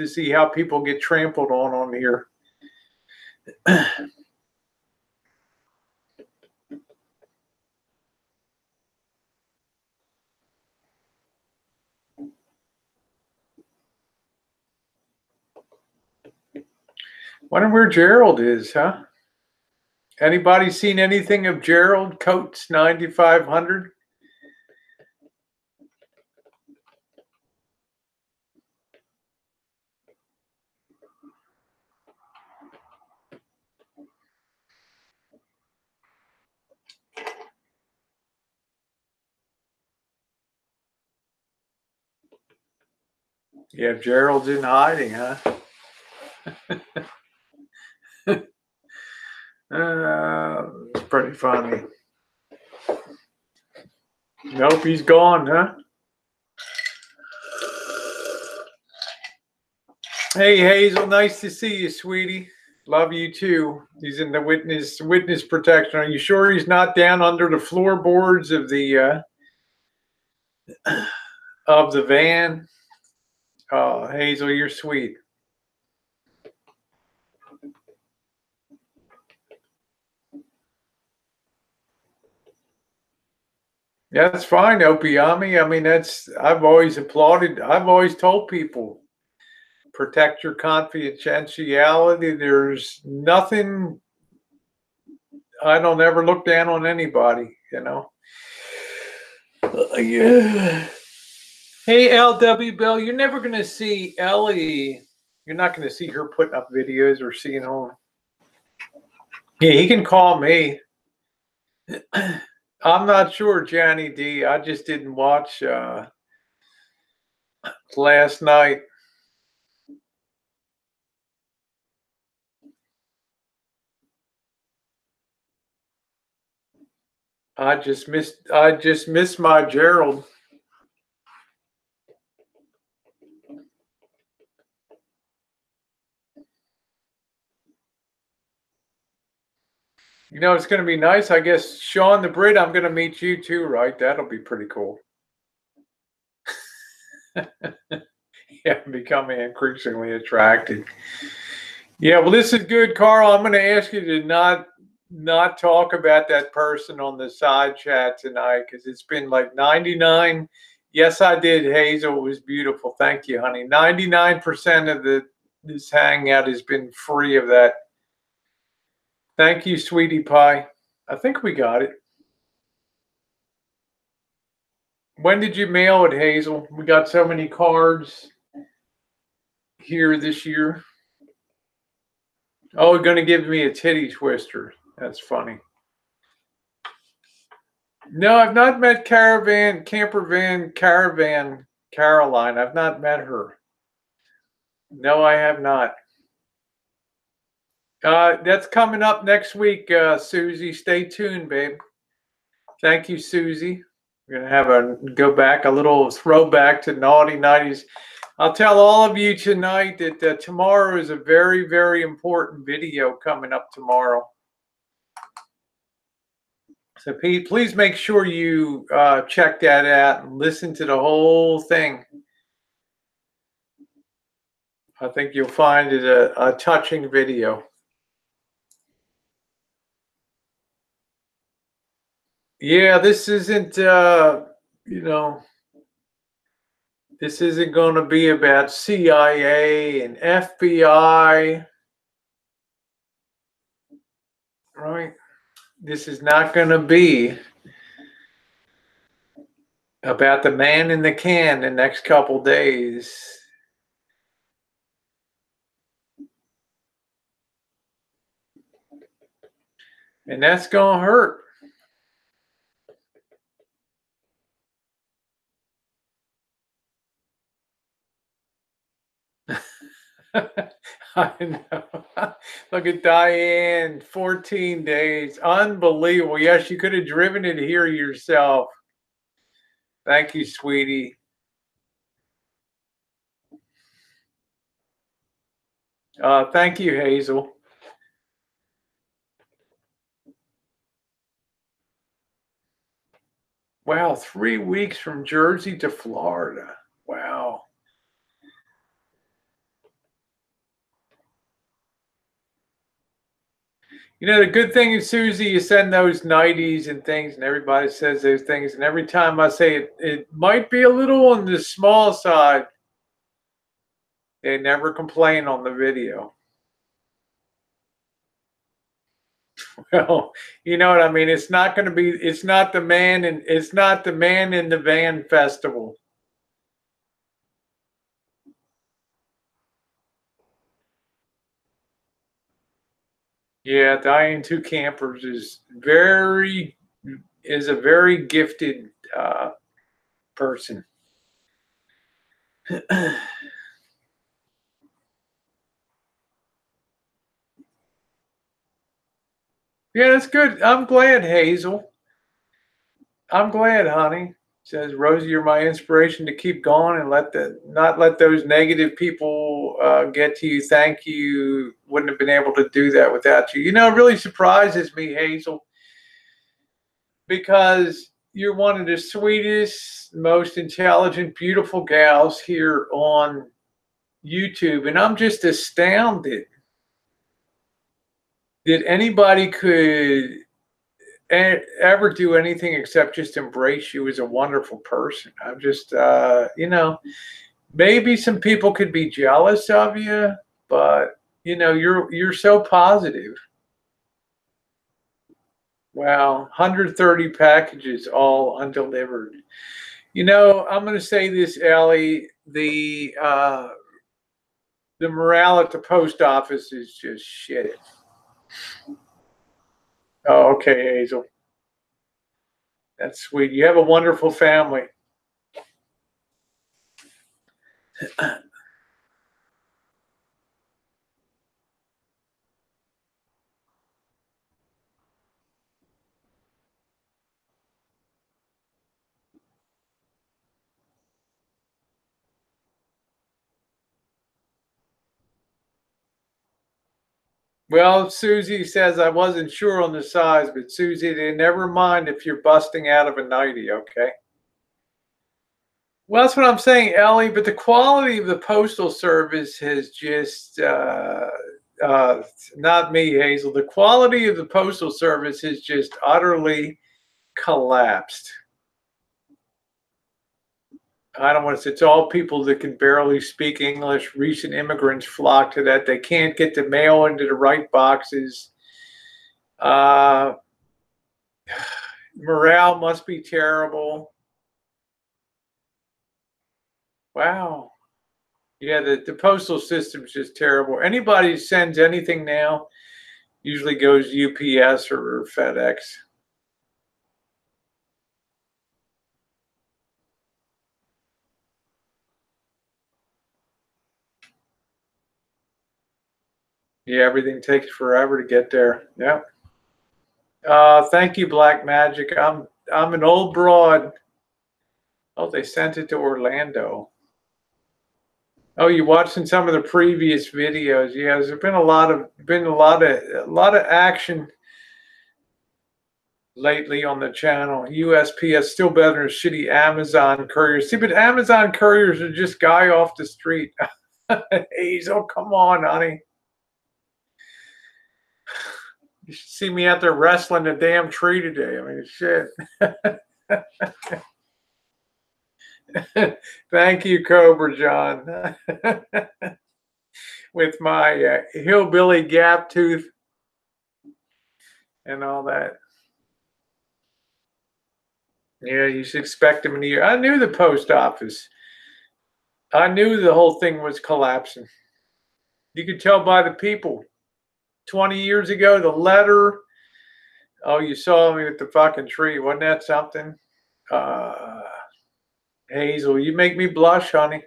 see how people get trampled on here. Wonder where Gerald is, huh? Anybody seen anything of Gerald Coates 9500? Yeah, Gerald's in hiding, huh? It's pretty funny. Nope, he's gone, huh? Hey, Hazel, nice to see you, sweetie. Love you too. He's in the witness protection. Are you sure he's not down under the floorboards of the van? Oh, Hazel, you're sweet. Yeah, that's fine, Opiami. I mean, I've always applauded. I've always told people, protect your confidentiality. There's nothing. I don't ever look down on anybody, you know. Yeah. Hey, LW Bill, you're never going to see Ellie. You're not going to see her putting up videos or seeing home. Yeah, he can call me. I'm not sure, Johnny D. I just didn't watch last night. I just missed my Gerald. You know, it's going to be nice. I guess, Sean the Brit, I'm going to meet you too, right? That'll be pretty cool. Yeah, I'm becoming increasingly attracted. Yeah, well, this is good, Carl. I'm going to ask you to not talk about that person on the side chat tonight because it's been like 99. Yes, I did, Hazel. It was beautiful. Thank you, honey. 99% of this hangout has been free of that. Thank you, sweetie pie. I think we got it. When did you mail it, Hazel? We got so many cards here this year. Oh, you're going to give me a titty twister. That's funny. No, I've not met Caravan Caroline. I've not met her. No, I have not. That's coming up next week, Susie. Stay tuned, babe. Thank you, Susie. We're gonna have go back a little throwback to naughty 90s. I'll tell all of you tonight that tomorrow is a very, very important video coming up tomorrow. So please make sure you check that out and listen to the whole thing. I think you'll find it a touching video. Yeah, this isn't, this isn't going to be about CIA and FBI, right? This is not going to be about the man in the can the next couple days. And that's going to hurt. I know. Look at Diane, 14 days. Unbelievable. Yes, you could have driven it here yourself. Thank you, sweetie. Thank you, Hazel. Wow, 3 weeks from Jersey to Florida. Wow. You know, the good thing is, Susie, you send those 90s and things, and everybody says those things. And every time I say it might be a little on the small side, they never complain on the video. Well, you know what I mean? It's not going to be, it's not the man in the van festival. Yeah, Diane Two Campers is a very gifted person. Yeah, that's good. I'm glad, Hazel. I'm glad, honey. Says Rosie, you're my inspiration to keep going and not let those negative people get to you. Thank you. Wouldn't have been able to do that without you. You know, it really surprises me, Hazel, because you're one of the sweetest, most intelligent, beautiful gals here on YouTube, and I'm just astounded that anybody could ever do anything except just embrace you as a wonderful person. I'm just, maybe some people could be jealous of you, but you're so positive. Wow, 130 packages all undelivered. You know, I'm going to say this, Allie. The morale at the post office is just shit. Oh, okay, Hazel. That's sweet. You have a wonderful family. Well, Susie says I wasn't sure on the size, but Susie, they never mind if you're busting out of a 90, okay? Well, that's what I'm saying, Ellie, but the quality of the Postal Service has just, not me, Hazel, the quality of the Postal Service has just utterly collapsed. I don't want to say it's all people that can barely speak English. Recent immigrants flock to that. They can't get the mail into the right boxes. Morale must be terrible. Wow. Yeah, the postal system's just terrible. Anybody who sends anything now usually goes UPS or FedEx. Yeah, everything takes forever to get there. Yeah. Thank you, Black Magic. I'm an old broad. Oh, they sent it to Orlando. Oh, you watching some of the previous videos? Yeah, there's been a lot of action lately on the channel. USPS still better than shitty Amazon couriers. See, but Amazon couriers are just guy off the street. Hazel, come on, honey. You should see me out there wrestling a damn tree today. I mean, shit. Thank you, Cobra John. With my hillbilly gap tooth and all that. Yeah, you should expect them in a year. I knew the post office. I knew the whole thing was collapsing. You could tell by the people. 20 years ago, the letter. Oh, you saw me with the fucking tree. Wasn't that something? Hazel, you make me blush, honey.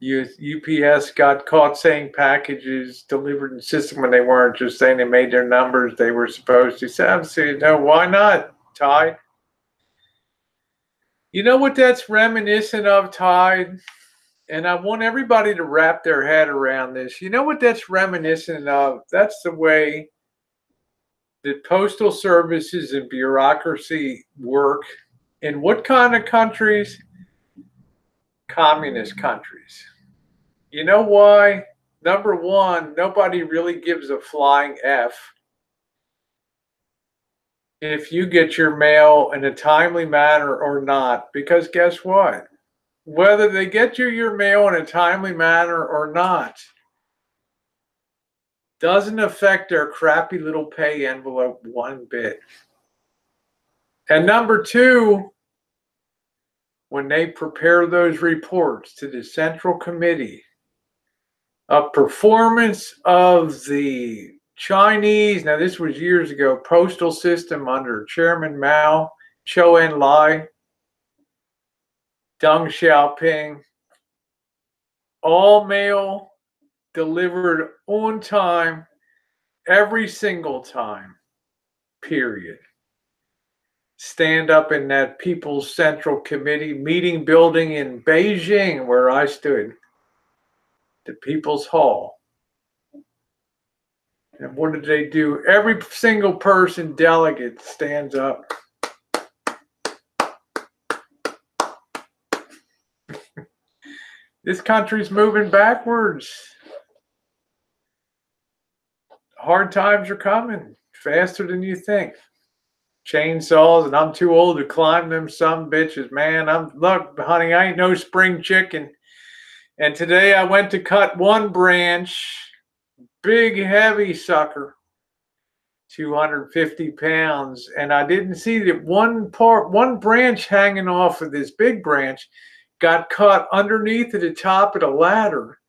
UPS got caught saying packages delivered in system when they weren't, just saying they made their numbers they were supposed to. So I'm saying, no, why not, Tide? You know what that's reminiscent of, Tide? And I want everybody to wrap their head around this. You know what that's reminiscent of? That's the way that postal services and bureaucracy work. In what kind of countries? Communist countries. You know why? Number one, nobody really gives a flying F if you get your mail in a timely manner or not. Because guess what? Whether they get you your mail in a timely manner or not doesn't affect their crappy little pay envelope one bit. And number two, when they prepare those reports to the Central Committee of Performance of the Chinese, now this was years ago, postal system under Chairman Mao, Zhou Enlai, Deng Xiaoping, all mail delivered on time, every single time, period. Stand up in that People's Central Committee meeting building in Beijing where I stood, the People's Hall. And what did they do? Every single person, delegate, stands up. This country's moving backwards. Hard times are coming faster than you think. Chainsaws, and I'm too old to climb them some bitches, man. Look, honey, I ain't no spring chicken. And today I went to cut one branch, big heavy sucker, 250 pounds, and I didn't see that one branch hanging off of this big branch got cut underneath at the top of the ladder.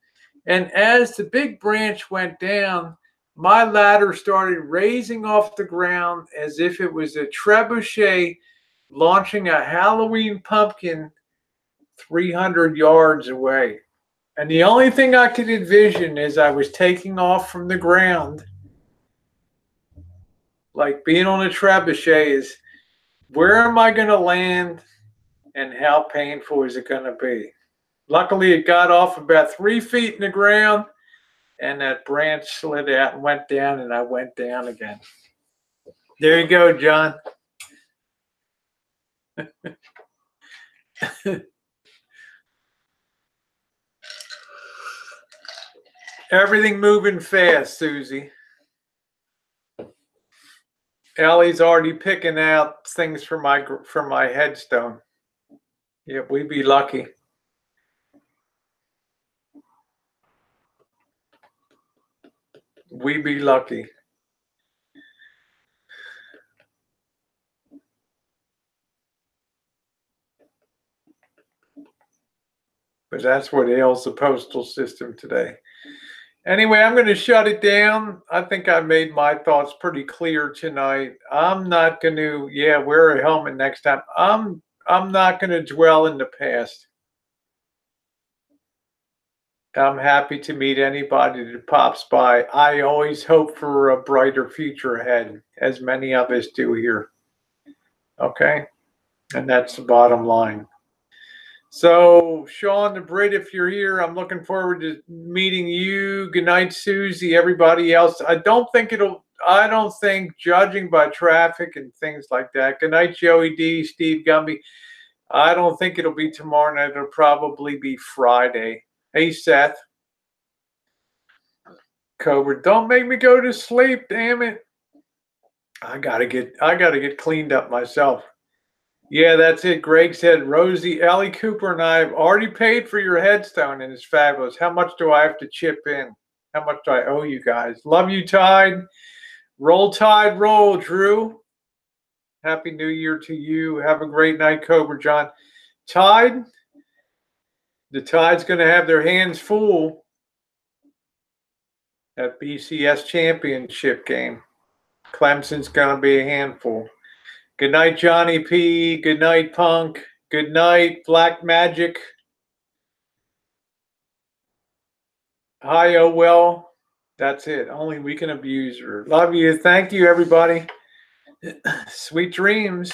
And as the big branch went down, my ladder started raising off the ground as if it was a trebuchet launching a Halloween pumpkin 300 yards away. And the only thing I could envision as I was taking off from the ground, like being on a trebuchet, is where am I going to land and how painful is it going to be? Luckily, it got off about 3 feet in the ground, and that branch slid out and went down, and I went down again. There you go, John. Everything moving fast, Susie. Ellie's already picking out things for my headstone. Yep, we'd be lucky. We be lucky. But that's what ails the postal system today. Anyway, I'm going to shut it down. I think I made my thoughts pretty clear tonight. I'm not going to, wear a helmet next time. I'm not going to dwell in the past. I'm happy to meet anybody that pops by. I always hope for a brighter future ahead, as many of us do here. Okay? And that's the bottom line. So, Sean the Brit, if you're here, I'm looking forward to meeting you. Good night, Susie, everybody else. I don't think, judging by traffic and things like that. Good night, Joey D, Steve Gumby. I don't think it'll be tomorrow night. It'll probably be Friday. Hey, Seth. Cobra, don't make me go to sleep, damn it. I gotta get cleaned up myself. Yeah, that's it. Greg said, Rosie, Ellie Cooper and I have already paid for your headstone, and it's fabulous. How much do I have to chip in? How much do I owe you guys? Love you, Tide. Roll Tide, roll, Drew. Happy New Year to you. Have a great night, Cobra John. Tide, the Tide's going to have their hands full at BCS championship game. Clemson's going to be a handful. Good night, Johnny P. Good night, Punk. Good night, Black Magic. Hi, oh well. That's it. Only we can abuse her. Love you. Thank you, everybody. Sweet dreams.